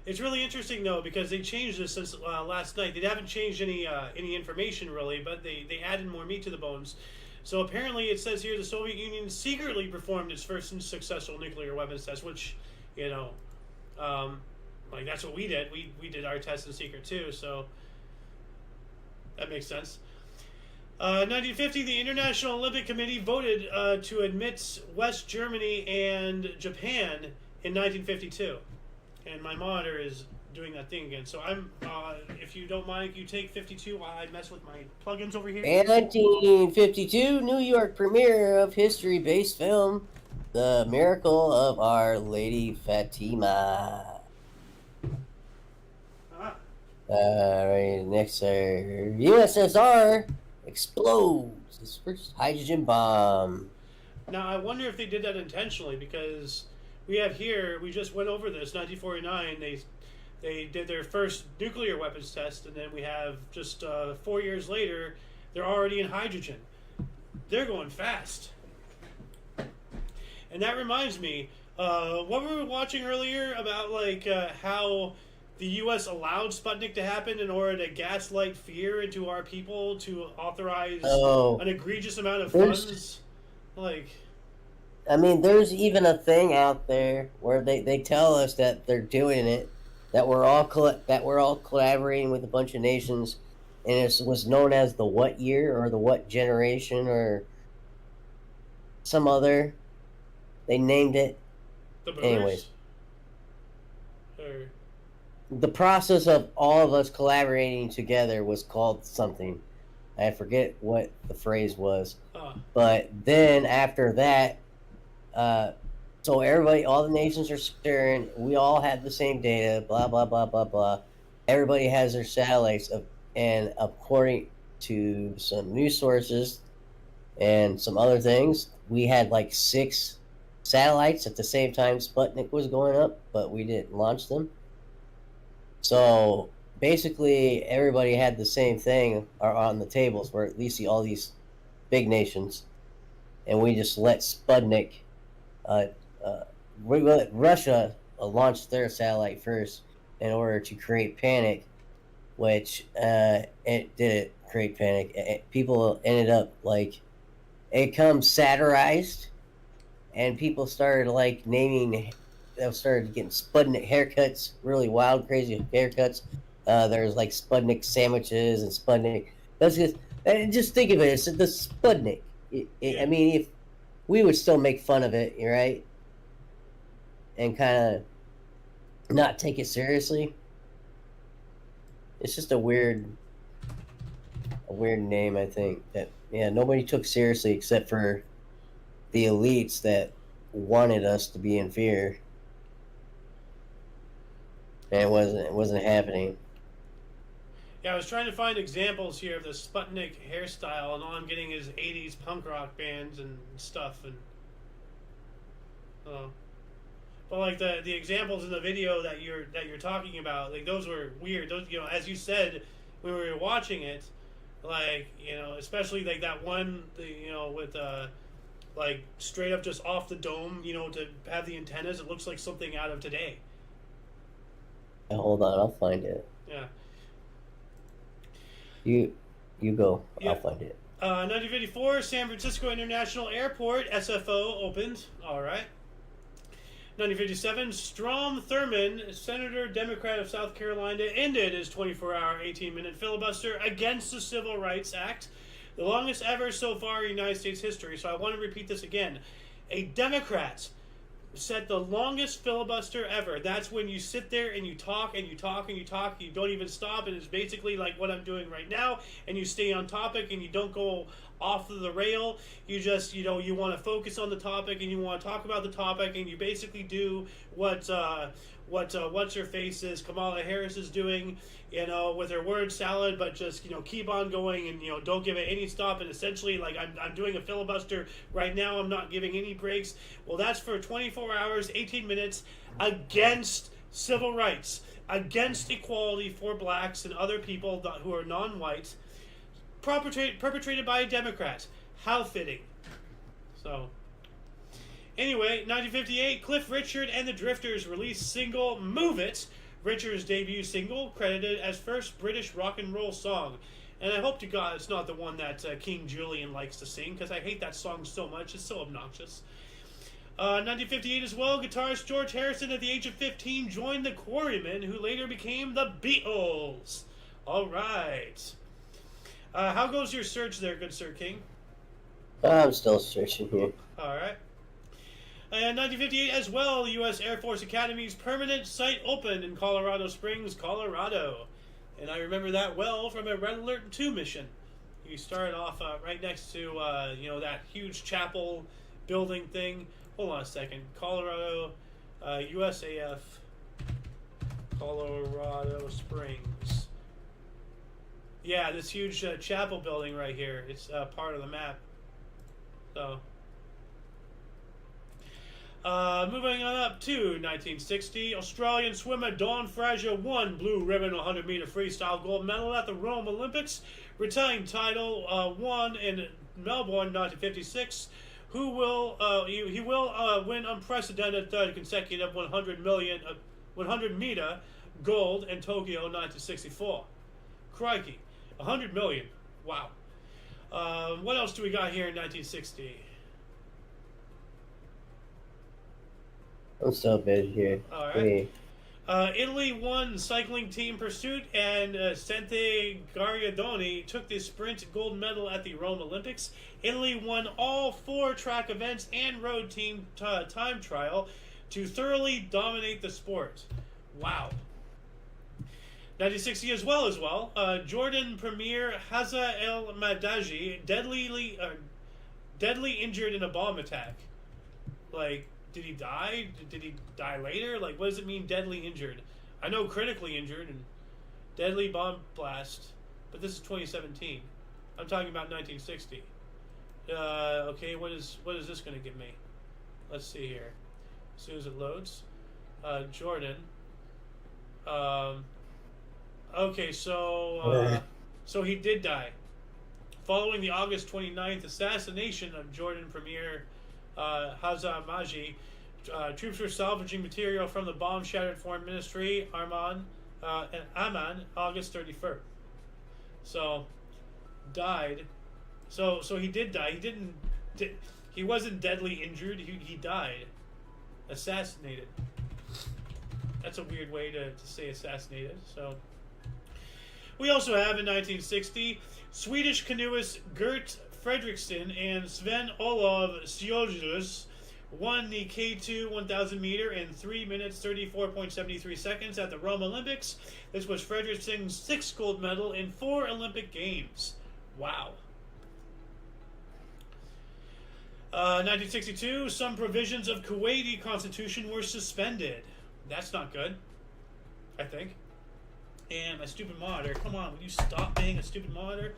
it's really interesting though because they changed this since last night. They haven't changed any information really, but they added more meat to the bones. So apparently, it says here the Soviet Union secretly performed its first successful nuclear weapons test, which that's what we did. We did our test in secret too, so that makes sense. 1950, the International Olympic Committee voted to admit West Germany and Japan in 1952. And my monitor is doing that thing again. So I'm, if you don't mind, you take 52 while I mess with my plugins over here. And 1952, New York premiere of history-based film, The Miracle of Our Lady Fatima. Right, next, USSR explodes its first hydrogen bomb. Now, I wonder if they did that intentionally, because we have here, we just went over this, 1949, they did their first nuclear weapons test, and then we have just 4 years later, they're already in hydrogen. They're going fast. And that reminds me, what we were watching earlier about like how the U.S. allowed Sputnik to happen in order to gaslight fear into our people to authorize an egregious amount of funds. Like, I mean, there's even a thing out there where they tell us that they're doing it, that we're all collaborating with a bunch of nations, and it was known as the what year or the what generation or some other. They named it. The boomers? Anyways. The process of all of us collaborating together was called something. I forget what the phrase was. But then after that, so everybody, all the nations are sharing. We all have the same data, blah, blah, blah, blah, blah. Everybody has their satellites, and according to some news sources and some other things, we had like 6 satellites at the same time Sputnik was going up, but we didn't launch them. So basically, everybody had the same thing on the tables, where at least all these big nations, and we just let Sputnik. We let Russia launch their satellite first in order to create panic, which it didn't create panic. People ended up like it comes satirized, and people started like naming. They started getting Sputnik haircuts, really wild, crazy haircuts. There's like Sputnik sandwiches and Sputnik. That's just think of it. It's the Sputnik. I mean, if we would still make fun of it, right? And kind of not take it seriously. It's just a weird name, I think. That nobody took seriously except for the elites that wanted us to be in fear. And it wasn't happening. Yeah, I was trying to find examples here of the Sputnik hairstyle, and all I'm getting is 80s punk rock bands and stuff. And but like the examples in the video that you're talking about, like those were weird. Those, as you said when we were watching it, like especially like that one, with like straight up just off the dome, to have the antennas. It looks like something out of today. Hold on, I'll find it. Yeah. You go. Yeah. I'll find it. 1954, San Francisco International Airport, SFO, opened. All right. 1957, Strom Thurmond, Senator, Democrat of South Carolina, ended his 24-hour, 18-minute filibuster against the Civil Rights Act, the longest ever so far in United States history. So I want to repeat this again. A Democrat set the longest filibuster ever. That's when you sit there and you talk and you talk and you talk. You don't even stop, and it's basically like what I'm doing right now. And you stay on topic and you don't go off of the rail. You just you want to focus on the topic and you want to talk about the topic, and you basically do what what's her face is Kamala Harris is doing, with her word salad, but just keep on going and don't give it any stop. And essentially, like I'm doing a filibuster right now. I'm not giving any breaks. Well, that's for 24 hours, 18 minutes against civil rights, against equality for blacks and other people who are non-white, perpetrated by a Democrat. How fitting. So, anyway, 1958, Cliff Richard and the Drifters released single Move It, Richard's debut single, credited as first British rock and roll song. And I hope to God it's not the one that King Julian likes to sing, because I hate that song so much. It's so obnoxious. 1958 as well, guitarist George Harrison at the age of 15 joined the Quarrymen, who later became the Beatles. All right. How goes your search there, good Sir King? I'm still searching here. All right. And 1958 as well, the U.S. Air Force Academy's permanent site opened in Colorado Springs, Colorado. And I remember that well from a Red Alert 2 mission. You started off right next to, that huge chapel building thing. Hold on a second. Colorado, USAF, Colorado Springs. Yeah, this huge chapel building right here. It's part of the map. So... moving on up to 1960, Australian swimmer Dawn Fraser won blue ribbon 100-meter freestyle gold medal at the Rome Olympics, retaining title won in Melbourne 1956. He will win unprecedented third consecutive 100-meter gold in Tokyo 1964. Crikey, 100 million! Wow. What else do we got here in 1960? I'm so bad here. All right. Italy won cycling team pursuit, and Sente Gargadoni took the sprint gold medal at the Rome Olympics. Italy won all 4 track events and road team time trial to thoroughly dominate the sport. Wow. 1960 as well. Jordan Premier Hazza El Madaji deadly injured in a bomb attack. Like, did he die? Did he die later? Like, what does it mean, deadly injured? I know critically injured and deadly bomb blast, but this is 2017. I'm talking about 1960. Okay, what is this going to give me? Let's see here. As soon as it loads. Jordan. Okay, so he did die. Following the August 29th assassination of Jordan Premier Hazza Maji, troops were salvaging material from the bomb-shattered foreign ministry, Amman, August 31st. So, died. So he did die. He wasn't deadly injured. He died. Assassinated. That's a weird way to say assassinated. So, we also have in 1960, Swedish canoeist Gert Fredriksson and Sven Olof Sjöljus won the K2 1000 meter in 3 minutes 34.73 seconds at the Rome Olympics. This was Fredriksson's 6th gold medal in 4 Olympic Games. Wow. 1962, some provisions of Kuwaiti constitution were suspended. That's not good, I think. And my stupid monitor. Come on, will you stop being a stupid monitor?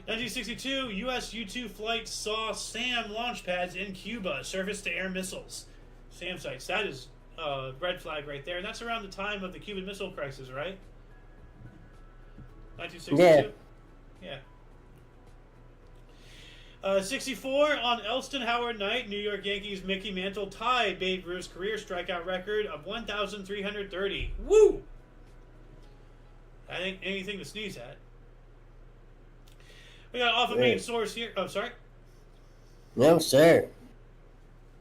1962, U.S. U-2 flight saw SAM launch pads in Cuba, surface-to-air missiles. SAM sites. That is a red flag right there. And that's around the time of the Cuban Missile Crisis, right? 1962? Yeah. 64, on Elston Howard night, New York Yankees Mickey Mantle tied Babe Ruth's career strikeout record of 1,330. Woo! I think anything to sneeze at. We got off a main source here. Oh, sorry. No, sir.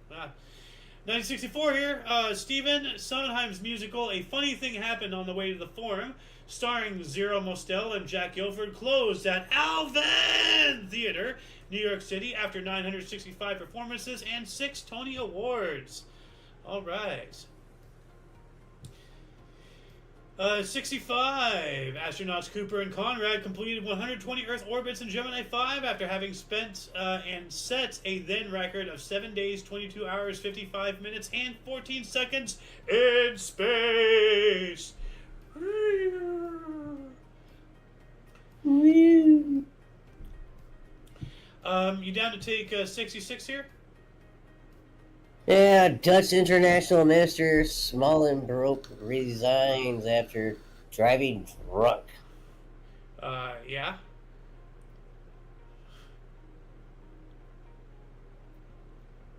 1964 here. Stephen Sondheim's musical A Funny Thing Happened on the Way to the Forum, starring Zero Mostel and Jack Guilford, closed at Alvin Theater, New York City, after 965 performances and 6 Tony Awards. All right. 65. Astronauts Cooper and Conrad completed 120 Earth orbits in Gemini 5 after having spent and set a then record of 7 days, 22 hours, 55 minutes, and 14 seconds in space. You down to take 66 here? Yeah, Dutch International Minister Smallenbroek resigns after driving drunk. Yeah.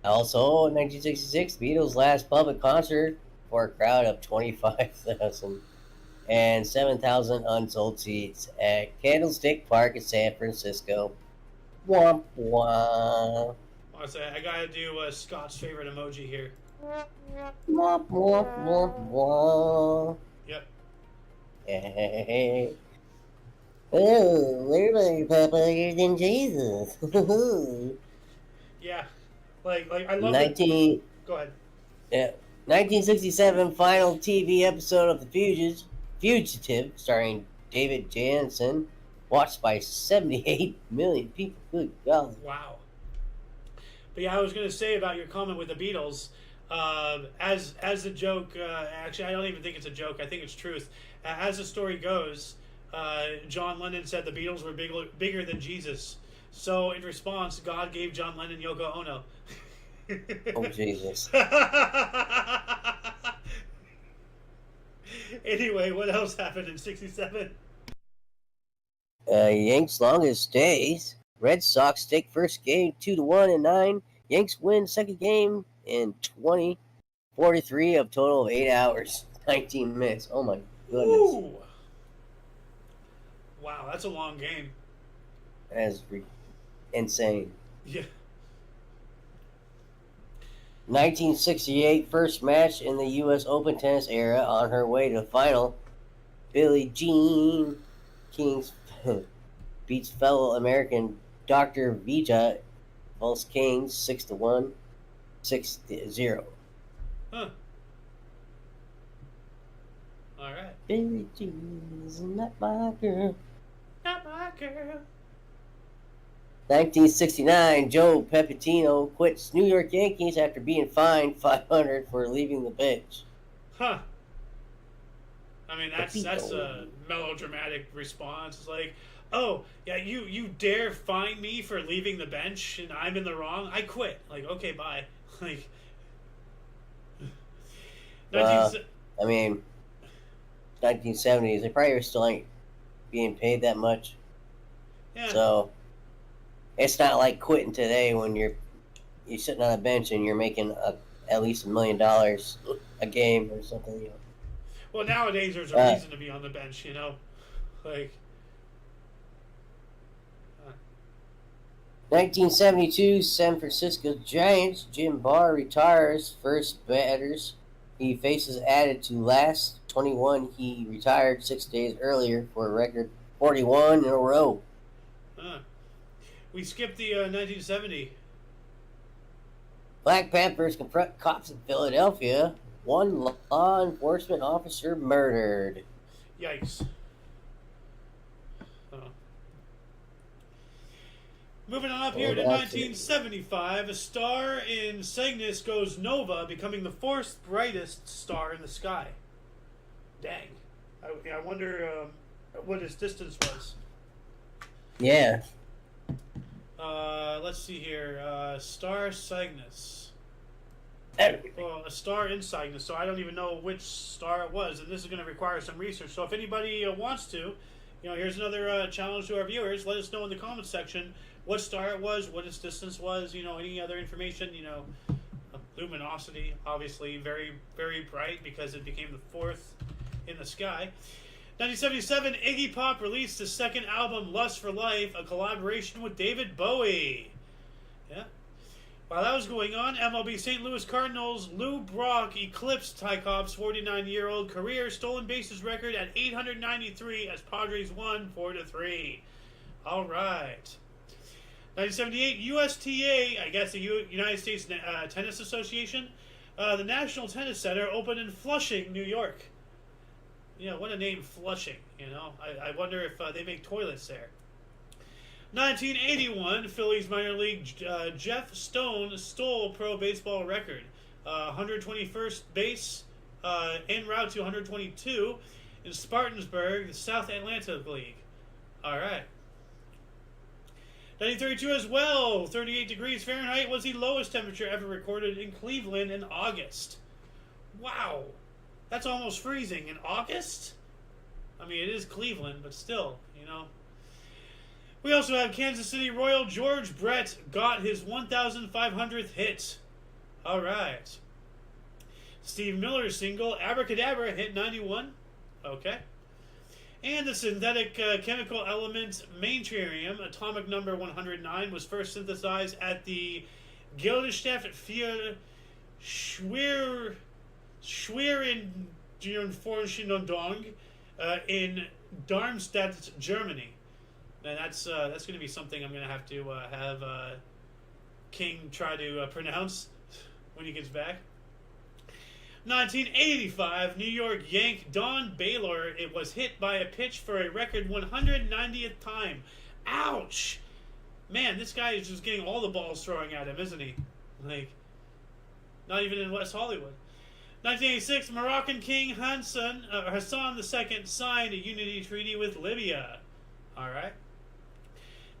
Also, in 1966, Beatles' last public concert for a crowd of 25,000 and 7,000 unsold seats at Candlestick Park in San Francisco. Womp womp. I gotta do Scott's favorite emoji here. Womp womp womp womp. Yep. Hey. Oh, we're more popular than Jesus. Yeah, like I love it. 19, Go ahead. yeah, 1967 final TV episode of Fugitive, starring David Jansen, watched by 78 million people. Good God. Wow. But yeah, I was going to say about your comment with the Beatles. As a joke, actually, I don't even think it's a joke. I think it's truth. As the story goes, John Lennon said the Beatles were bigger than Jesus. So in response, God gave John Lennon Yoko Ono. Oh, Jesus. Anyway, what else happened in '67? Yanks longest days. Red Sox take first game 2-1 in 9. Yanks win second game in 20:43 of total of 8 hours, 19 minutes. Oh my goodness. Ooh. Wow, that's a long game. That's insane. Yeah. 1968 first match in the U.S. Open tennis era. On her way to the final, Billie Jean King beats fellow American Dr. Vija Volkings 6-1, 6-0. Huh. All right. Billie Jean is not my girl. Not my girl. 1969, Joe Pepitino quits New York Yankees after being fined $500 for leaving the bench. Huh. I mean, that's a melodramatic response. It's like, oh yeah, you dare fine me for leaving the bench and I'm in the wrong? I quit. Like, okay, bye. Like, 19... I mean, 1970s, they probably still ain't being paid that much. Yeah. So it's not like quitting today when you're sitting on a bench and you're making at least $1 million a game or something. You know. Well, nowadays there's a reason to be on the bench, you know, like. 1972, San Francisco Giants. Jim Barr retires first batters he faces added to last 21. He retired 6 days earlier for a record 41 in a row. We skipped the 1970. Black Panthers confront cops in Philadelphia. One law enforcement officer murdered. Yikes. Moving on up here to 1975, a star in Cygnus goes nova, becoming the fourth brightest star in the sky. Dang. I wonder what its distance was. Yeah. Let's see here. Star Cygnus. Well, Well, a star in Cygnus, so I don't even know which star it was, and this is going to require some research. So if anybody wants to, here's another challenge to our viewers. Let us know in the comments section what star it was, what its distance was, any other information, luminosity, obviously very, very bright because it became the fourth in the sky. 1977, Iggy Pop released his second album, Lust for Life, a collaboration with David Bowie. Yeah. While that was going on, MLB St. Louis Cardinals' Lou Brock eclipsed Ty Cobb's 49-year-old career stolen bases record at 893 as Padres won 4-3. All right. 1978, USTA, I guess the United States Tennis Association, the National Tennis Center opened in Flushing, New York. What a name, Flushing, I wonder if they make toilets there. 1981, Phillies minor league Jeff Stone stole pro baseball record. 121st base en route to 122 in Spartanburg, the South Atlantic League. All right. 1932 as well, 38 degrees Fahrenheit was the lowest temperature ever recorded in Cleveland in August. Wow. That's almost freezing in August? I mean, it is Cleveland, but still, We also have Kansas City Royal George Brett got his 1,500th hit. All right. Steve Miller's single Abracadabra hit 91. Okay. And the synthetic chemical element Maintarium, atomic number 109, was first synthesized at the Gesellschaft für Schwerenforschung in Darmstadt, Germany. And that's going to be something I'm going to have King try to pronounce when he gets back. 1985, New York Yank Don Baylor. It was hit by a pitch for a record 190th time. Ouch! Man, this guy is just getting all the balls throwing at him, isn't he? Like, not even in West Hollywood. 1986, Moroccan King Hassan II signed a unity treaty with Libya. All right.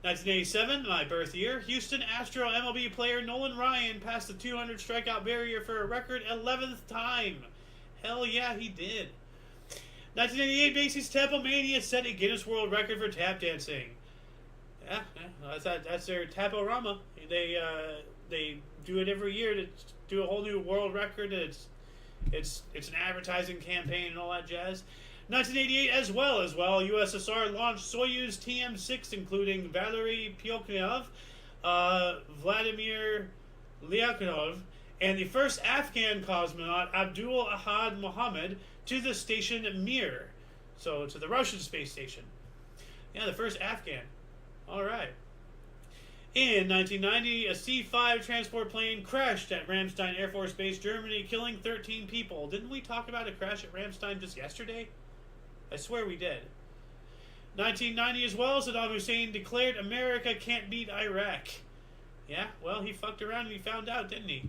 1987, my birth year, Houston Astro MLB player Nolan Ryan passed the 200 strikeout barrier for a record 11th time. Hell yeah, he did. 1988, Basie's Tapomania set a Guinness World Record for tap dancing. Yeah, that's their Taporama. They do it every year to do a whole new world record. It's an advertising campaign and all that jazz. 1988 as well, USSR launched Soyuz TM-6, including Valery Pyokhinov, Vladimir Lyakhanov, and the first Afghan cosmonaut, Abdul Ahad Mohammed, to the station Mir. So, to the Russian space station. Yeah, the first Afghan. All right. In 1990, a C-5 transport plane crashed at Ramstein Air Force Base, Germany, killing 13 people. Didn't we talk about a crash at Ramstein just yesterday? I swear we did. 1990 as well, Saddam Hussein declared America can't beat Iraq. Yeah, well, he fucked around and he found out, didn't he?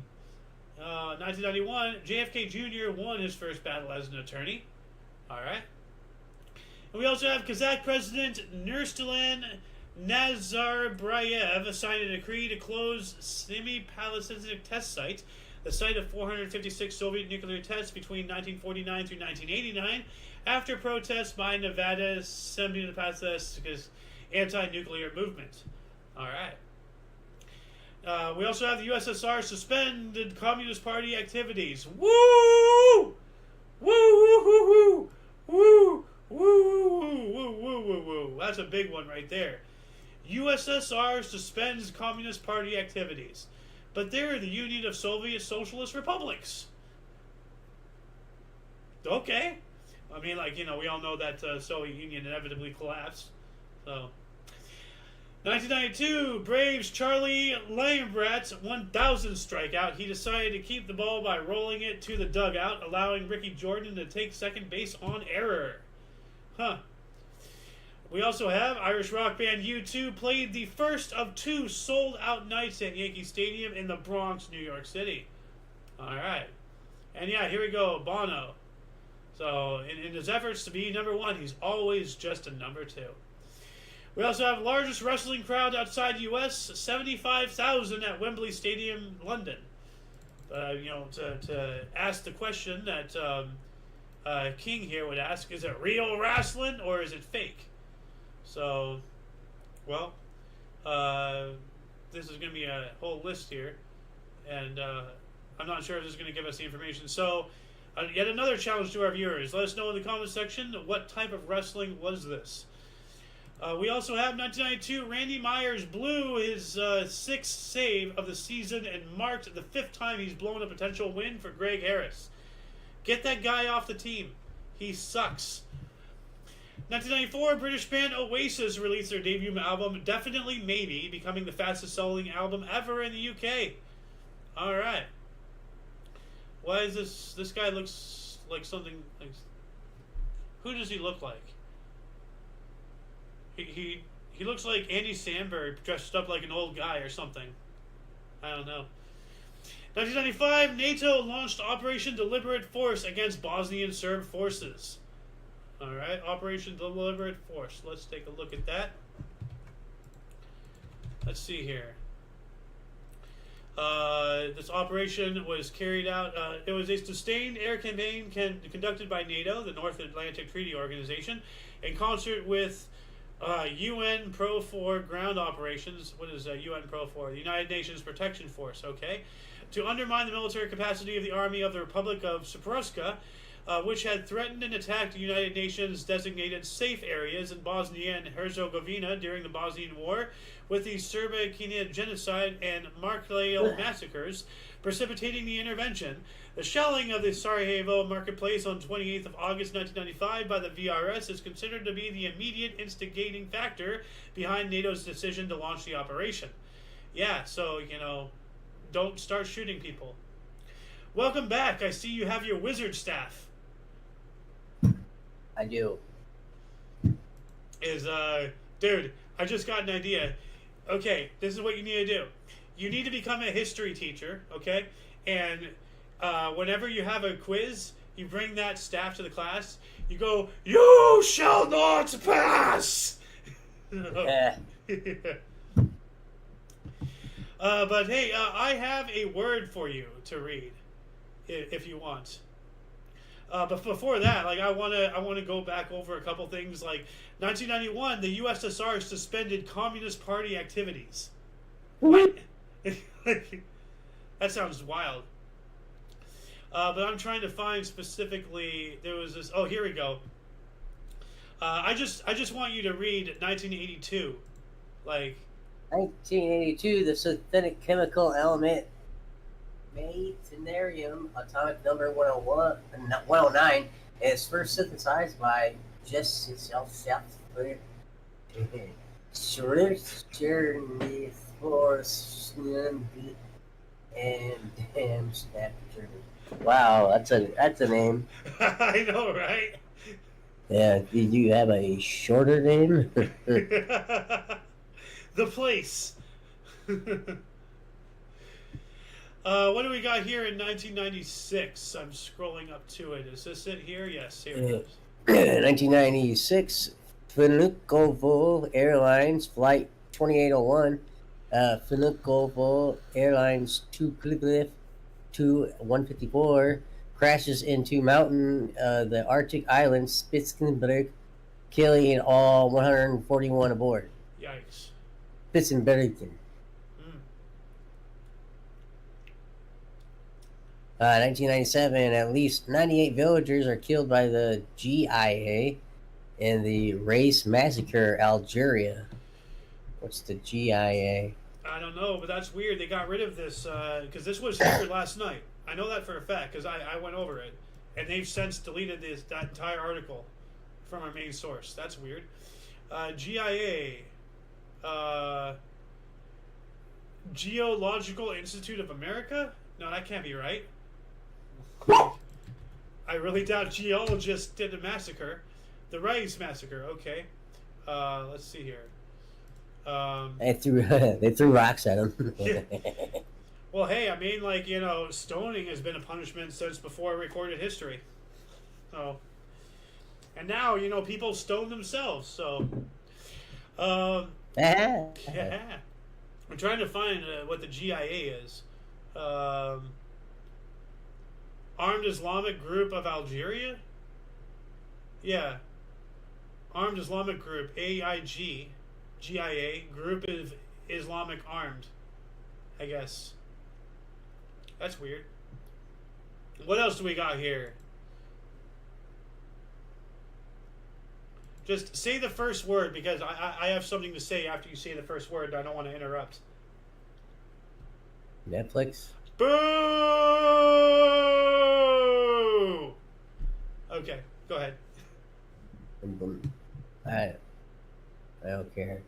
1991, JFK Jr. won his first battle as an attorney. All right. And we also have Kazakh President Nursultan Nazarbayev signed a decree to close Semipalatinsk test site, the site of 456 Soviet nuclear tests between 1949 through 1989, after protests by Nevada Semipalatinsk anti-nuclear movement. All right. We also have the USSR suspended Communist Party activities. Woo! Woo! Woo! Woo! Woo! Woo! Woo! Woo! Woo! Woo! That's a big one right there. USSR suspends Communist Party activities, but they're the Union of Soviet Socialist Republics. Okay. I mean, like, we all know that Soviet Union inevitably collapsed. So, 1992, Braves Charlie Lambrat's 1,000th strikeout. He decided to keep the ball by rolling it to the dugout, allowing Ricky Jordan to take second base on error. Huh. We also have Irish rock band U2 played the first of 2 sold-out nights at Yankee Stadium in the Bronx, New York City. All right. And yeah, here we go, Bono. So, in his efforts to be number 1, he's always just a number 2. We also have largest wrestling crowd outside U.S., 75,000 at Wembley Stadium, London. To ask the question that King here would ask, is it real wrestling or is it fake? So, well, this is going to be a whole list here, and I'm not sure if this is going to give us the information. So, yet another challenge to our viewers. Let us know in the comment section what type of wrestling was this. We also have 1992, Randy Myers blew his 6th save of the season and marked the 5th time he's blown a potential win for Greg Harris. Get that guy off the team. He sucks. 1994, British band Oasis released their debut album, Definitely Maybe, becoming the fastest selling album ever in the UK. Alright. Why is this guy looks like something, like, who does he look like? He looks like Andy Samberg dressed up like an old guy or something. I don't know. 1995, NATO launched Operation Deliberate Force against Bosnian Serb forces. Alright, Operation Deliberate Force. Let's take a look at that. Let's see here. This operation was carried out. It was a sustained air campaign conducted by NATO, the North Atlantic Treaty Organization, in concert with UN Pro-4 ground operations. What is UN Pro-4? The United Nations Protection Force, okay? To undermine the military capacity of the Army of the Republic of Srpska, which had threatened and attacked the United Nations designated safe areas in Bosnia and Herzegovina during the Bosnian War, with the Srebrenica genocide and Markleyo massacres precipitating the intervention. The shelling of the Sarajevo marketplace on 28th of August 1995 by the VRS is considered to be the immediate instigating factor behind NATO's decision to launch the operation. Yeah, so, don't start shooting people. Welcome back. I see you have your wizard staff. I do. Dude, I just got an idea. Okay, this is what you need to do. You need to become a history teacher, okay? And whenever you have a quiz, you bring that staff to the class. You go, "You shall not pass!" But hey, I have a word for you to read, if you want. But before that, I want to go back over a couple things. 1991, the USSR suspended Communist Party activities. What? That sounds wild. But I'm trying to find specifically. There was this. Oh, here we go. I just want you to read 1982, 1982, the synthetic chemical element Meitnerium, atomic number 109, is first synthesized by Wow, that's a name. I know, right? Yeah, did you have a shorter name? The place. What do we got here in 1996? I'm scrolling up to it. Is this it here? Yes, here it is. 1996, Vnukovo Airlines Flight 2801, Vnukovo Airlines Tupolev 154 crashes into the Arctic island Spitzenberg, killing all 141 aboard. Yikes. Spitzenbergen. 1997, at least 98 villagers are killed by the GIA in the race massacre Algeria. What's the GIA? I don't know, but that's weird. They got rid of this because this was here last night. I know that for a fact because I went over it, and they've since deleted that entire article from our main source. That's weird. GIA, Geological Institute of America. No, that can't be right. I really doubt geologists did a massacre. The Rice Massacre, okay. Let's see here. They threw rocks at him. Yeah. Well, hey, I mean, stoning has been a punishment since before recorded history. So, and now, people stone themselves, so. Yeah. I'm trying to find what the GIA is. Armed Islamic Group of Algeria? Yeah. Armed Islamic Group, AIG, GIA, Group of Islamic Armed, I guess. That's weird. What else do we got here? Just say the first word, because I have something to say after you say the first word. I don't want to interrupt. Netflix? Boo! Okay, go ahead. I don't care.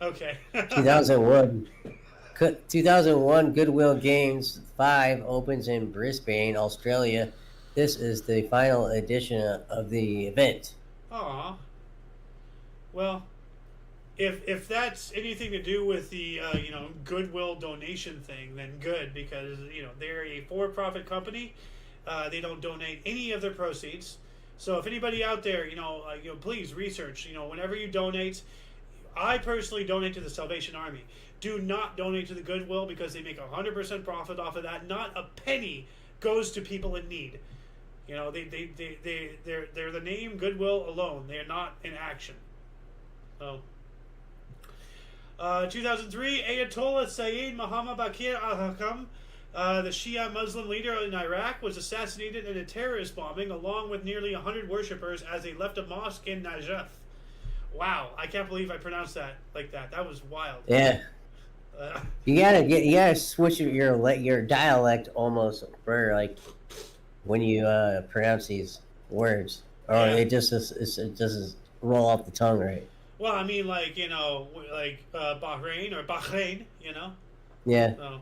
Okay. 2001 Goodwill Games 5 opens in Brisbane, Australia. This is the final edition of the event. Aw. Well, if that's anything to do with the Goodwill donation thing, then good, because they're a for-profit company. They don't donate any of their proceeds. So if anybody out there, please research. Whenever you donate, I personally donate to the Salvation Army. Do not donate to the Goodwill, because they make 100% profit off of that. Not a penny goes to people in need. They're the name Goodwill alone. They are not in action. So, 2003, Ayatollah Sayyid Muhammad Baqir al-Hakam The Shia Muslim leader in Iraq was assassinated in a terrorist bombing along with nearly 100 worshippers as they left a mosque in Najaf. Wow, I can't believe I pronounced that like that. That was wild. Yeah. You gotta switch your dialect almost for like when you pronounce these words, or Yeah. it just roll off the tongue right. Well, I mean, like, Bahrain or Bahrain, Yeah. So,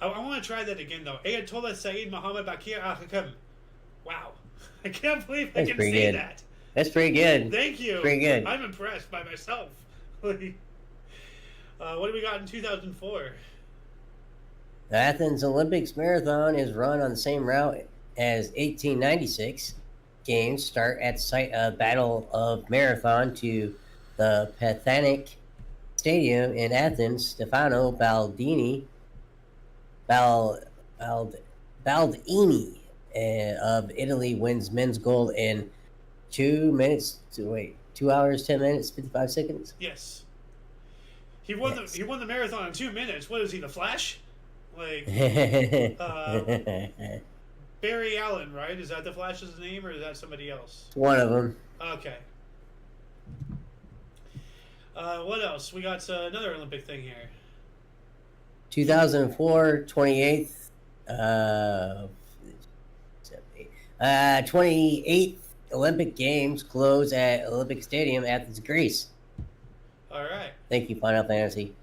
I want to try that again, though. Ayatollah Saeed Muhammad Bakir al-Hakam. Wow. I can't believe I can say good. that. That's pretty good. Thank you. Pretty good. I'm impressed by myself. What do we got in 2004? The Athens Olympics Marathon is run on the same route as 1896. Games start at the site of Battle of Marathon to the Panathenaic Stadium in Athens. Stefano Baldini of Italy wins men's gold in 2 hours, 10 minutes, 55 seconds. Yes. He won the marathon in 2 minutes. What is he, the Flash? Like Barry Allen, right? Is that the Flash's name, or is that somebody else? One of them. Okay. What else? We got another Olympic thing here. 2004, 28th Olympic Games close at Olympic Stadium, Athens, Greece. All right. Thank you, Final Fantasy.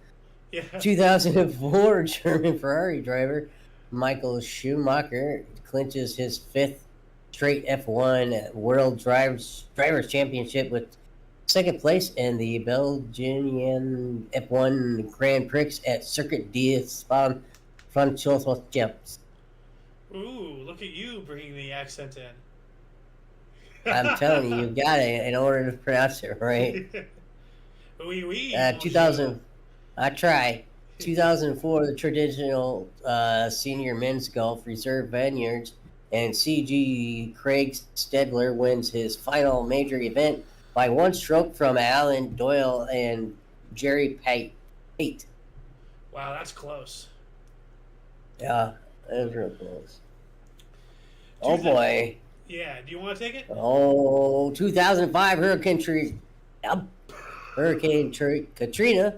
Yeah. 2004 German Ferrari driver Michael Schumacher clinches his 5th straight F1 World Drivers Championship with second place in the Belgian F1 Grand Prix at Circuit de Spa-Francorchamps. Ooh, look at you bringing the accent in. I'm telling you, you've got it in order to pronounce it right. Oui. 2000. I try. 2004, the traditional senior men's golf reserve vineyards, and CG Craig Stedler wins his final major event by one stroke from Alan Doyle and Jerry Pate. Wow, that's close. Yeah, that was real close. Oh boy. Yeah, do you want to take it? Oh, 2005 Hurricane Katrina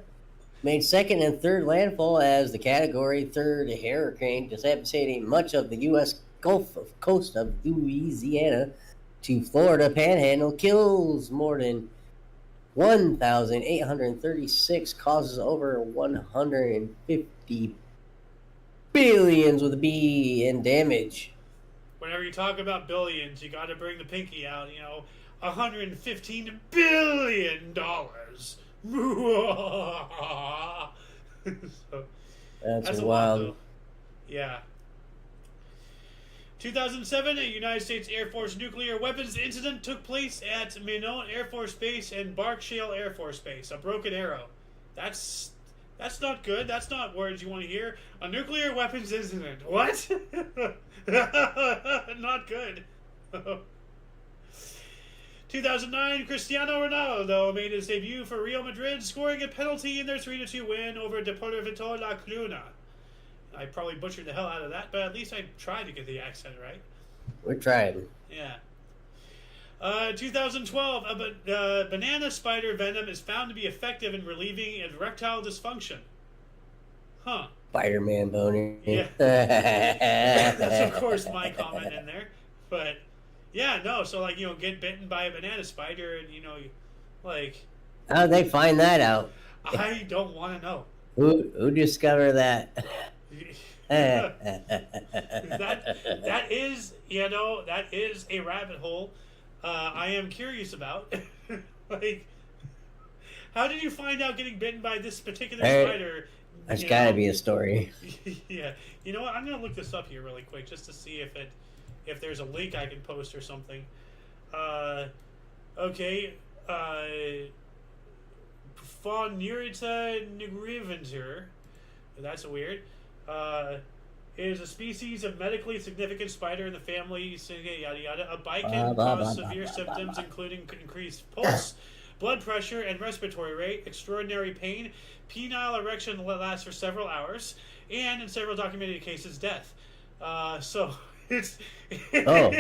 made second and third landfall as the Category 3 hurricane, devastating much of the U.S. Gulf Coast of Louisiana to Florida Panhandle, kills more than 1,836, causes over 150 billions with a B in damage. Whenever you talk about billions, you got to bring the pinky out. $115 billion. So, that's wild. Though. Yeah. 2007, a United States Air Force nuclear weapons incident took place at Minot Air Force Base and Barksdale Air Force Base. A broken arrow. That's not good. That's not words you want to hear. A nuclear weapons incident. What? Not good. 2009, Cristiano Ronaldo made his debut for Real Madrid, scoring a penalty in their 3-2 win over Deportivo La Coruña. I probably butchered the hell out of that, but at least I tried to get the accent right. We're trying. Yeah. 2012, a banana spider venom is found to be effective in relieving erectile dysfunction. Huh. Spider-Man boner. Yeah. That's, of course, my comment in there. But, yeah, no, so, get bitten by a banana spider and, How'd they find that out? I don't want to know. Who discovered that? that is a rabbit hole I am curious about. How did you find out getting bitten by this particular spider? There's got to be a story. Yeah. You know what? I'm going to look this up here really quick just to see if there's a link I can post or something. Okay. Faunurita nigriventer. That's weird. Is a species of medically significant spider in the family, yada yada. A bite can cause severe symptoms, including increased pulse, blood pressure, and respiratory rate, extraordinary pain. Penile erection lasts for several hours. and in several documented cases, death. So it's Oh.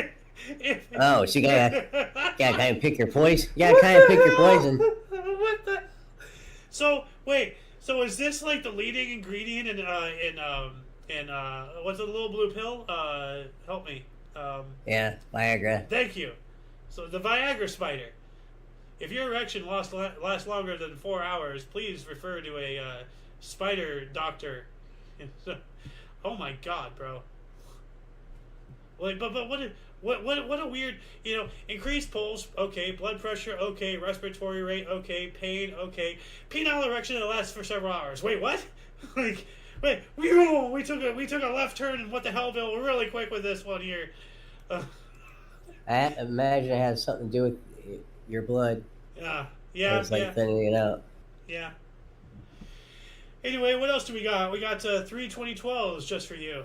Oh, so you gotta kind of pick your poison. You gotta kind of pick your poison. What the? So wait. So is this like the leading ingredient in what's the little blue pill? Help me. Yeah, Viagra. Thank you. So the Viagra spider. If your erection lasts longer than 4 hours, please refer to a spider doctor. Oh my God, bro. Like, but what a weird, increased pulse, okay, blood pressure, okay, respiratory rate, okay, pain, okay, penile erection that lasts for several hours. Wait, what? Like, wait, we took a left turn, and what the hell, Bill? We're really quick with this one here. I imagine it has something to do with your blood. Yeah, it's like thinning it out. Yeah. Anyway, what else do we got? We got 3 2012s just for you.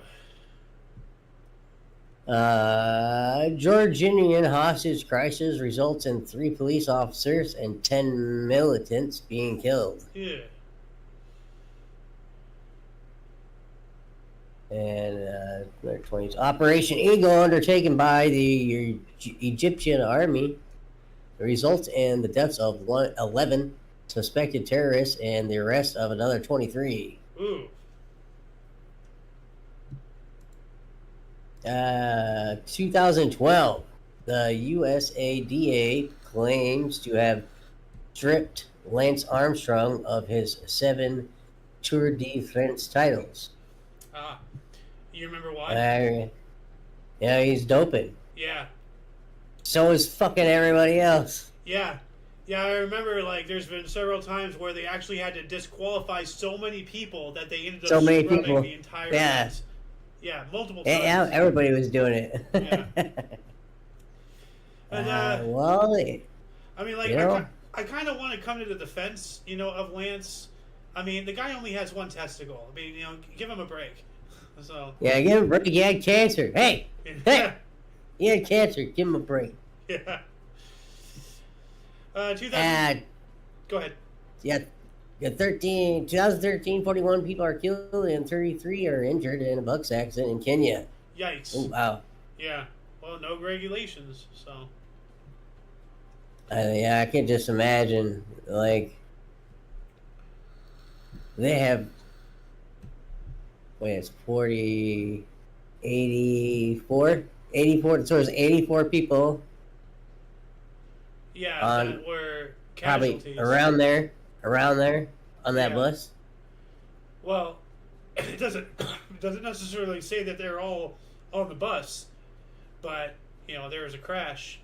Georgian hostage crisis results in 3 police officers and 10 militants being killed. Yeah. And 20 Operation Eagle, undertaken by the Egyptian army, results in the deaths of 11 suspected terrorists and the arrest of another 23. Ooh. 2012, the USADA claims to have stripped Lance Armstrong of his 7 Tour de France titles. You remember why? Yeah, he's doping. Yeah. So is fucking everybody else. Yeah. Yeah, I remember, like, there's been several times where they actually had to disqualify so many people that they ended up scrubbing the entire event. Yeah, multiple times. Yeah, everybody was doing it. Yeah. And, well, I mean, like, I kind of want to come to the defense, of Lance. I mean, the guy only has 1 testicle. I mean, give him a break. So. Yeah, give him a break. He had cancer. Hey! He had cancer. Give him a break. Yeah. 2000. Go ahead. Yeah. 2013, 41 people are killed and 33 are injured in a bus accident in Kenya. Yikes. Oh, wow. Yeah. Well, no regulations, so. Yeah, I can just imagine, like, they have, it's 40, 84, so there's 84 people. Yeah, that were casualties. Probably around there on that bus. Well, it doesn't necessarily say that they're all on the bus, but there was a crash,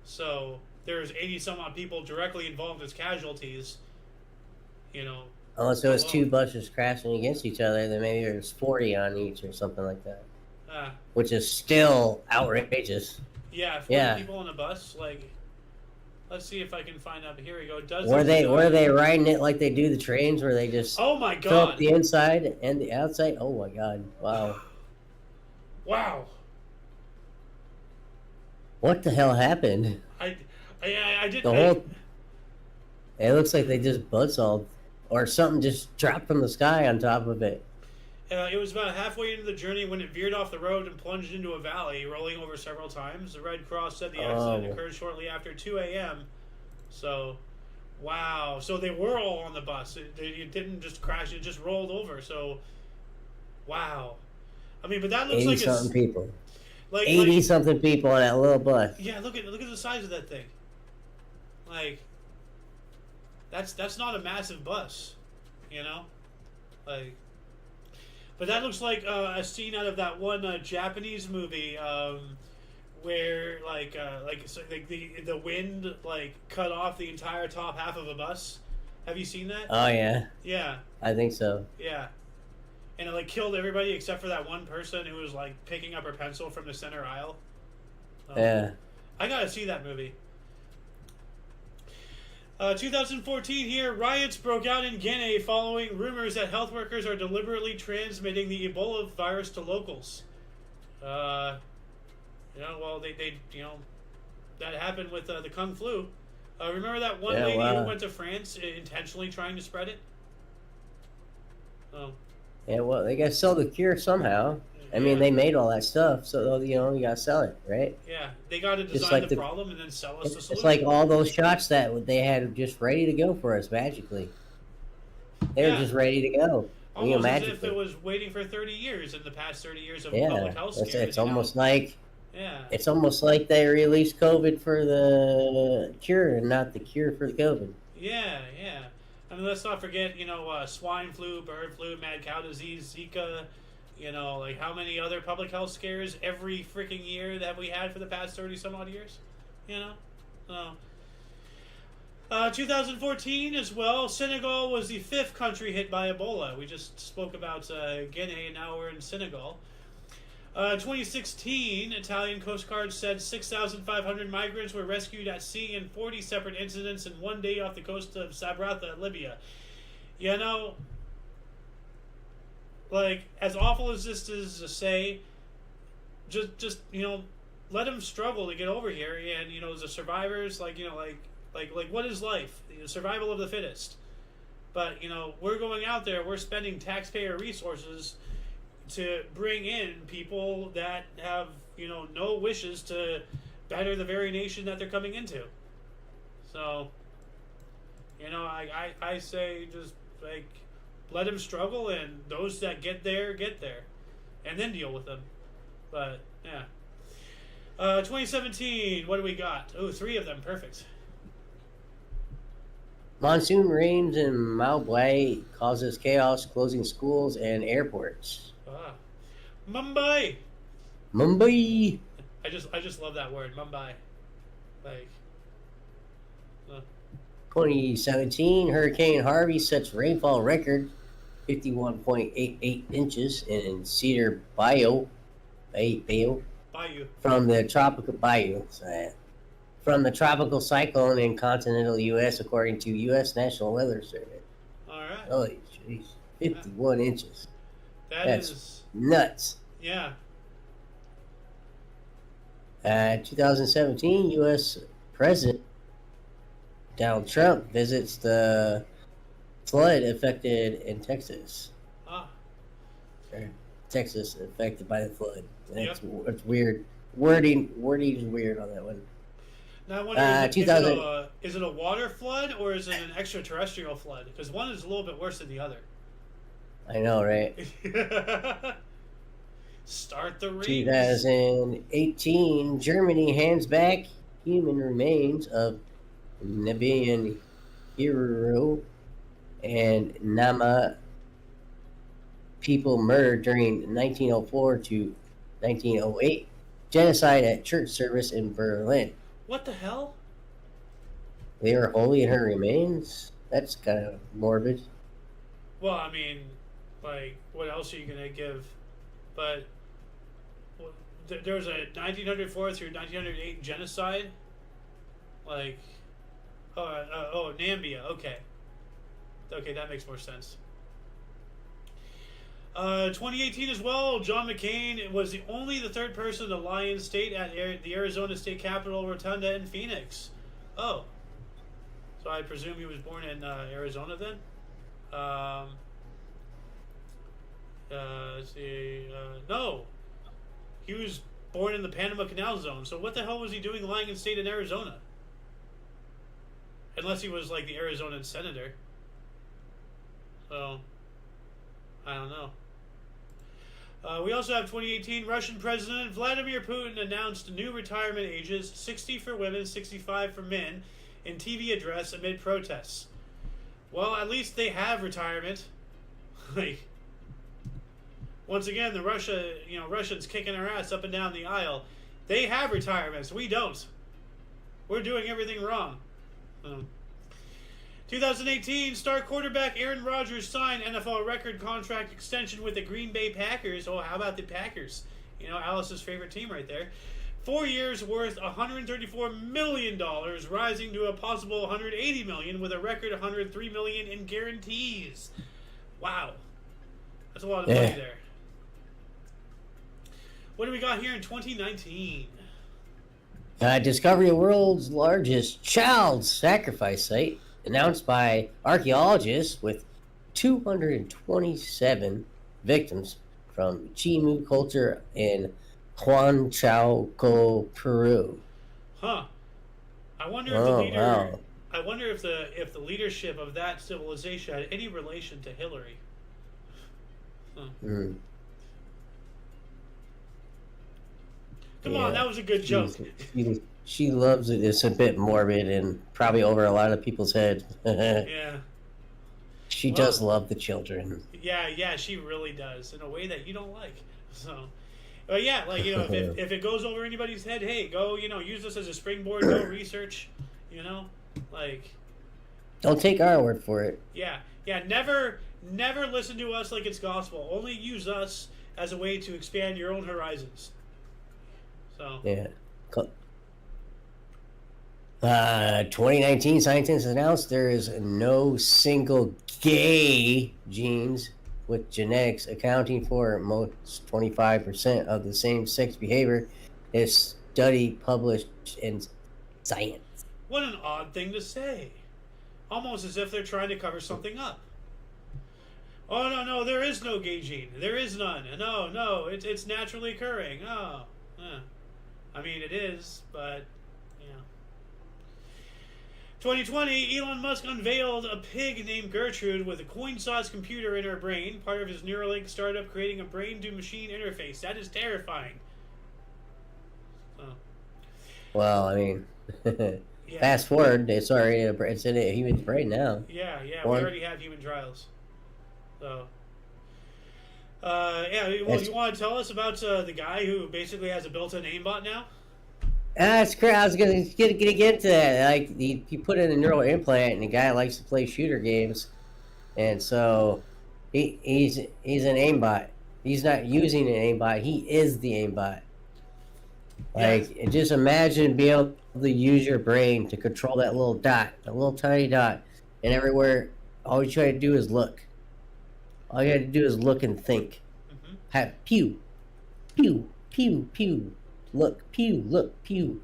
so there's 80 some odd people directly involved as casualties. Unless it was 2 buses crashing against each other, then maybe there's 40 on each or something like that. Which is still outrageous. Yeah, 40 people on a bus, like. Let's see if I can find out. Here we go. Were they riding it like they do the trains, where they just oh my god, fill up the inside and the outside? Oh my god! Wow. Wow. What the hell happened? I didn't. It looks like they just buzzsawed, or something just dropped from the sky on top of it. It was about halfway into the journey when it veered off the road and plunged into a valley, rolling over several times. The Red Cross said the accident occurred shortly after 2 a.m. So, wow. So they were all on the bus. It didn't just crash. It just rolled over. So, wow. I mean, but that looks like 80-something people. Like 80-something people on that little bus. Yeah, look at the size of that thing. Like, that's not a massive bus, Like. But that looks like a scene out of that one Japanese movie where the wind cut off the entire top half of a bus. Have you seen that? Oh yeah. Yeah. I think so. Yeah. And it killed everybody except for that one person who was picking up her pencil from the center aisle. Yeah. I gotta see that movie. 2014 here, riots broke out in Guinea following rumors that health workers are deliberately transmitting the Ebola virus to locals. Well, that happened with the Kung Flu. Remember that one lady who went to France intentionally trying to spread it? Oh. Yeah, well, they got to sell the cure somehow. I mean, Yeah. they made all that stuff, so you got to sell it, right? Yeah, they got to Just design like the problem and then sell us the it's like solution. all those shots that they had just ready to go for us magically. They were Yeah, just ready to go, almost as if it magically. was waiting for 30 years in the past 30 years of public Yeah, health it's scares, it's almost like Yeah. they released COVID for the cure and not the cure for the COVID. Yeah, yeah. I mean, let's not forget, swine flu, bird flu, mad cow disease, Zika, like how many other public health scares every freaking year that we had for the past 30 some odd years? You know? So, 2014 as well, Senegal was the 5th country hit by Ebola. We just spoke about Guinea, and now we're in Senegal. 2016, Italian Coast Guard said 6,500 migrants were rescued at sea in 40 separate incidents in one day off the coast of Sabratha, Libya. Like, as awful as this is to say, just let them struggle to get over here. And, the survivors, like what is life? Survival of the fittest. But, we're going out there, we're spending taxpayer resources to bring in people that have, no wishes to better the very nation that they're coming into. So, I say just, like, let them struggle, and those that get there, and then deal with them. But, yeah. 2017, what do we got? Oh, 3 of them, perfect. Monsoon rains in Mumbai causes chaos, closing schools and airports. Mumbai. Mumbai. I just love that word, Mumbai. Like. 2017, Hurricane Harvey sets rainfall record, 51.88 inches in Cedar Bayou. From the tropical cyclone in continental U.S., according to U.S. National Weather Service. All right. Holy jeez, 51 inches. That's nuts. Yeah. 2017, U.S. President Donald Trump visits the flood affected in Texas. Texas affected by the flood. It's weird. Wording is weird on that one. Now I wonder, is it a water flood or is it an extraterrestrial flood? Because one is a little bit worse than the other. I know, right? Start the race. 2018, Germany hands back human remains of Nabian Hero and Nama people murdered during 1904 to 1908 genocide at church service in Berlin. What the hell? They are holy in her remains? That's kind of morbid. Well, I mean, like, what else are you going to give? But there was a 1904 through 1908 genocide. Like, Nambia. Okay, that makes more sense. 2018 as well, John McCain was the 3rd person to lie in state at the Arizona State Capitol Rotunda in Phoenix. Oh. So I presume he was born in Arizona then? Let's see. No. He was born in the Panama Canal Zone. So what the hell was he doing lying in state in Arizona? Unless he was like the Arizona senator. So, I don't know. We also have 2018, Russian President Vladimir Putin announced new retirement ages, 60 for women, 65 for men, in TV address amid protests. Well, at least they have retirement. Like, once again, the Russians kicking our ass up and down the aisle. They have retirements. We don't. We're doing everything wrong. 2018, star quarterback Aaron Rodgers signed NFL record contract extension with the Green Bay Packers. Oh, how about the Packers? Alice's favorite team right there. 4 years worth $134 million, rising to a possible $180 million with a record $103 million in guarantees. Wow. That's a lot of money there. What do we got here in 2019? Discovery of world's largest child sacrifice site, announced by archaeologists with 227 victims from Chimu culture in Huanchaco, Peru. Huh. I wonder if the Oh, leader. wow. I wonder if the leadership of that civilization had any relation to Hillary. Huh. Mm. Come on, that was a good joke. She loves it. It's a bit morbid and probably over a lot of people's heads. Yeah. She does love the children. Yeah, she really does in a way that you don't like. So, but yeah, like if it goes over anybody's head, hey, go use this as a springboard. Go research, like. Don't take our word for it. Yeah. Never listen to us like it's gospel. Only use us as a way to expand your own horizons. So. Yeah. 2019 scientists announced there is no single gay genes with genetics accounting for most 25% of the same-sex behavior. A study published in Science. What an odd thing to say. Almost as if they're trying to cover something up. Oh, no, there is no gay gene. There is none. No, it's naturally occurring. Oh, I mean, it is, but, 2020, Elon Musk unveiled a pig named Gertrude with a coin-sized computer in her brain, part of his Neuralink startup creating a brain-to-machine interface. That is terrifying. Oh. Well, I mean, Yeah. fast forward, it's in a human's brain now. Yeah, we already have human trials. So, well, you want to tell us about the guy who basically has a built-in aimbot now? That's great. I was gonna get into that. Like he put in a neural implant, and the guy likes to play shooter games, and so he's an aimbot. He's not using an aimbot. He is the aimbot. Like just imagine being able to use your brain to control that little dot, a little tiny dot, and everywhere. All you try to do is look. All you have to do is look and think. Mm-hmm. Have pew, pew, pew, pew. Look, pew.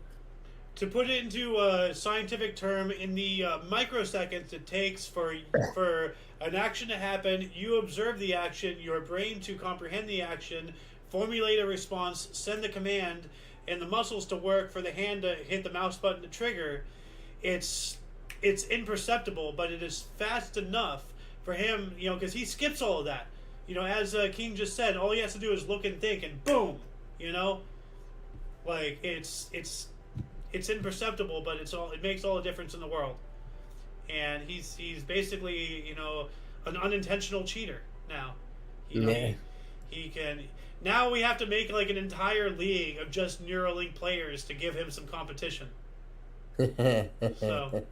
To put it into a scientific term, in the microseconds it takes for an action to happen, you observe the action, your brain to comprehend the action, formulate a response, send the command, and the muscles to work for the hand to hit the mouse button to trigger. It's imperceptible, but it is fast enough for him, because he skips all of that. As King just said, all he has to do is look and think, and boom, Like it's imperceptible, but it makes all the difference in the world. And he's basically an unintentional cheater now. He can now we have to make like an entire league of just Neuralink players to give him some competition. So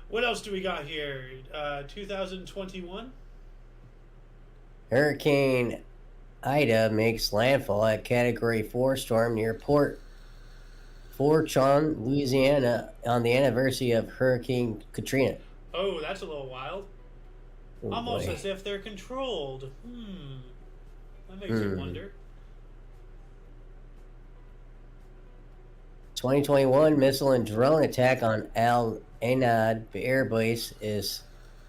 what else do we got here? 2021. Hurricane Ida makes landfall at Category 4 storm near Port Fourchon, Louisiana, on the anniversary of Hurricane Katrina. Oh, that's a little wild. Oh, almost boy. as if they're controlled. That makes you wonder. 2021 missile and drone attack on Al Anad air base is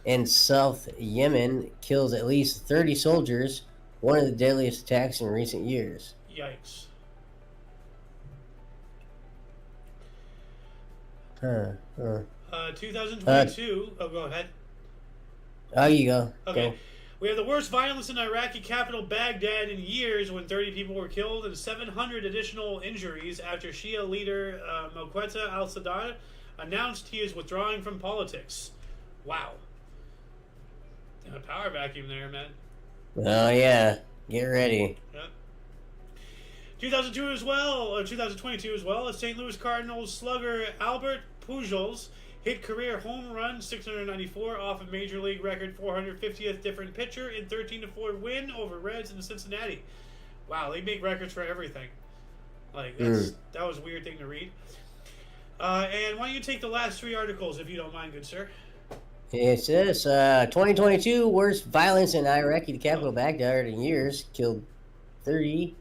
in South Yemen kills at least 30 soldiers. One of the deadliest attacks in recent years. Yikes. 2022. Go ahead. Oh, you go. Okay. Go. We have the worst violence in Iraqi capital Baghdad in years, when 30 people were killed and 700 additional injuries after Shia leader Moquetta al-Sadr announced he is withdrawing from politics. Wow. A power vacuum there, man. Oh, yeah. Get ready. Yep. 2022 as well, as St. Louis Cardinals slugger Albert Pujols hit career home run 694 off a Major League record 450th different pitcher in 13-4 win over Reds in Cincinnati. Wow, they make records for everything. Like, that was a weird thing to read. And why don't you take the last three articles, if you don't mind, good sir? It says 2022 worst violence in Iraqi capital Baghdad in years, killed 30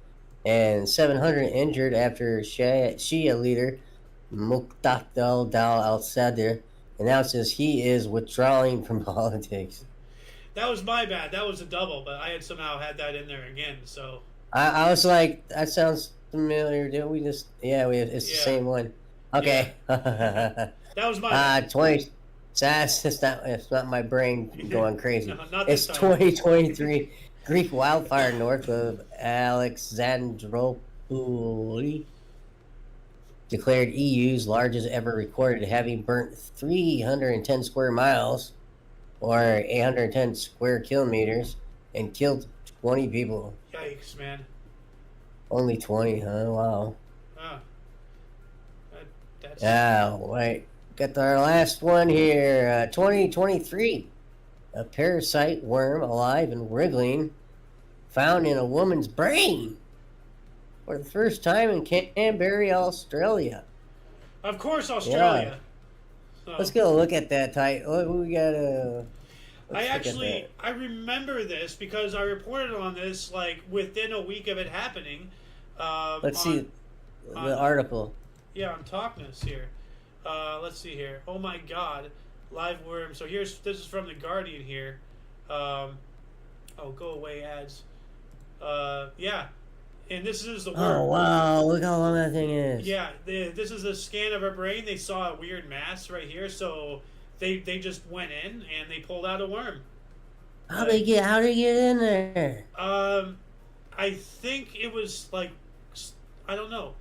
and 700 injured after Shia leader Muqtada al-Sadr announces he is withdrawing from politics. That was my bad. That was a double, but I had somehow had that in there again. So I was like, that sounds familiar. Didn't we just? Yeah, it's the yeah, same one. Okay. that was my bad. 20. It's not my brain going crazy. No, not It's this time. 2023. Greek wildfire north of Alexandropoli declared EU's largest ever recorded, having burnt 310 square miles or 810 square kilometers and killed 20 people. Yikes, man. Only 20, huh? Wow. Ah, that's Yeah, wait. Got our last one here. 2023. A parasite worm alive and wriggling found in a woman's brain for the first time in Canberra, Australia. of course Australia. So, Let's go look at that title. We got I remember this because I reported on this like within a week of it happening. Let's see the article. Yeah, on Talkness here. Let's see here. Oh my God, live worm. So this is from the Guardian here. Oh, go away ads. Yeah, and this is the worm. Oh wow! Look how long that thing is. Yeah, this is a scan of her brain. They saw a weird mass right here, so they just went in and they pulled out a worm. How they get in there? I think it was like, I don't know.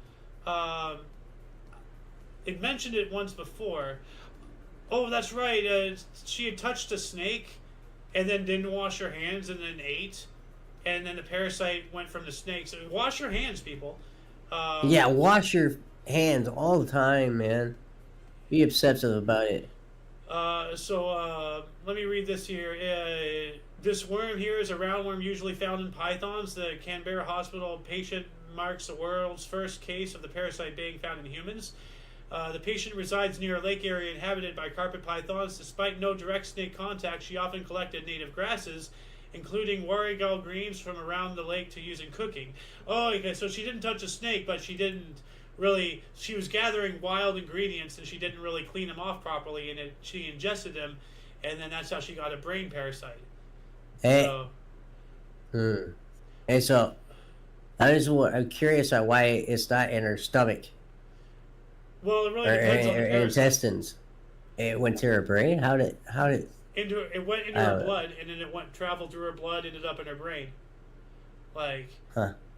It mentioned it once before. Oh, that's right. She had touched a snake, and then didn't wash her hands, and then ate, and then the parasite went from the snake. So wash your hands, people. Yeah, wash your hands all the time, man. Be obsessive about it. So let me read this here. This worm here is a roundworm usually found in pythons. The Canberra hospital patient marks the world's first case of the parasite being found in humans. The patient resides near a lake area inhabited by carpet pythons. Despite no direct snake contact, she often collected native grasses, including warrigal greens from around the lake to use in cooking. Oh, okay, so she didn't touch a snake, but she didn't really... She was gathering wild ingredients, and she didn't really clean them off properly, and she ingested them, and then that's how she got a brain parasite. Hey. So, Hey, so I'm curious on why it's not in her stomach. well, it really depends on the parasite. Intestines. It went to her brain. How did? It went into her blood, and then it traveled through her blood, ended up in her brain. Like,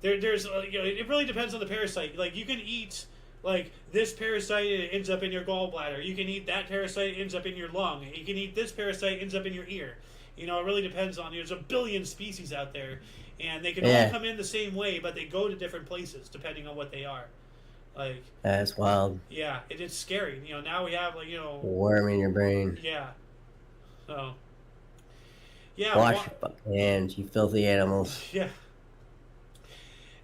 there's it really depends on the parasite. Like, you can eat like this parasite, and it ends up in your gallbladder. You can eat that parasite, it ends up in your lung. You can eat this parasite, it ends up in your ear. It really depends on. There's a billion species out there, and they can all come in the same way, but they go to different places depending on what they are. Like, that's wild. Yeah, it's scary. Now we have worm in your brain. Yeah. So. Yeah. Wash your fucking hands, you filthy animals. Yeah.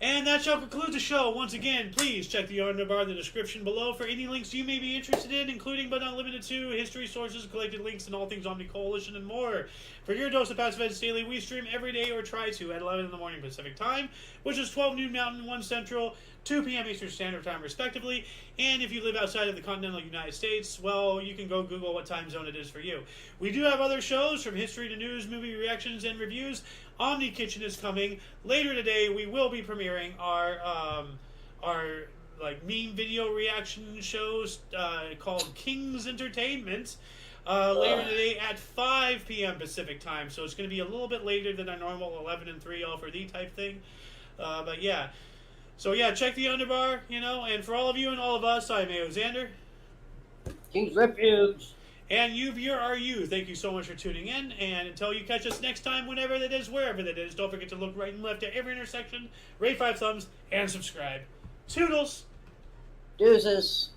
And that shall conclude the show. Once again, please check the yarn bar in the description below for any links you may be interested in, including but not limited to history, sources, collected links, and all things Omni Coalition and more. For your dose of Passive Edge Daily, we stream every day or try to at 11 in the morning Pacific Time, which is 12 noon Mountain, 1 Central, 2 p.m. Eastern Standard Time, respectively. And if you live outside of the continental United States, well, you can go Google what time zone it is for you. We do have other shows, from history to news, movie reactions, and reviews. Omni Kitchen is coming later today. We will be premiering our like meme video reaction shows called King's Entertainment later today at 5 p.m. Pacific Time. So it's going to be a little bit later than our normal 11 and 3 all for thee type thing. But yeah. So yeah, check the underbar, and for all of you and all of us, I'm Xander. King's Refuge. And you, viewer, are you. Thank you so much for tuning in. And until you catch us next time, whenever that is, wherever that is, don't forget to look right and left at every intersection, rate 5 thumbs, and subscribe. Toodles! Deuces!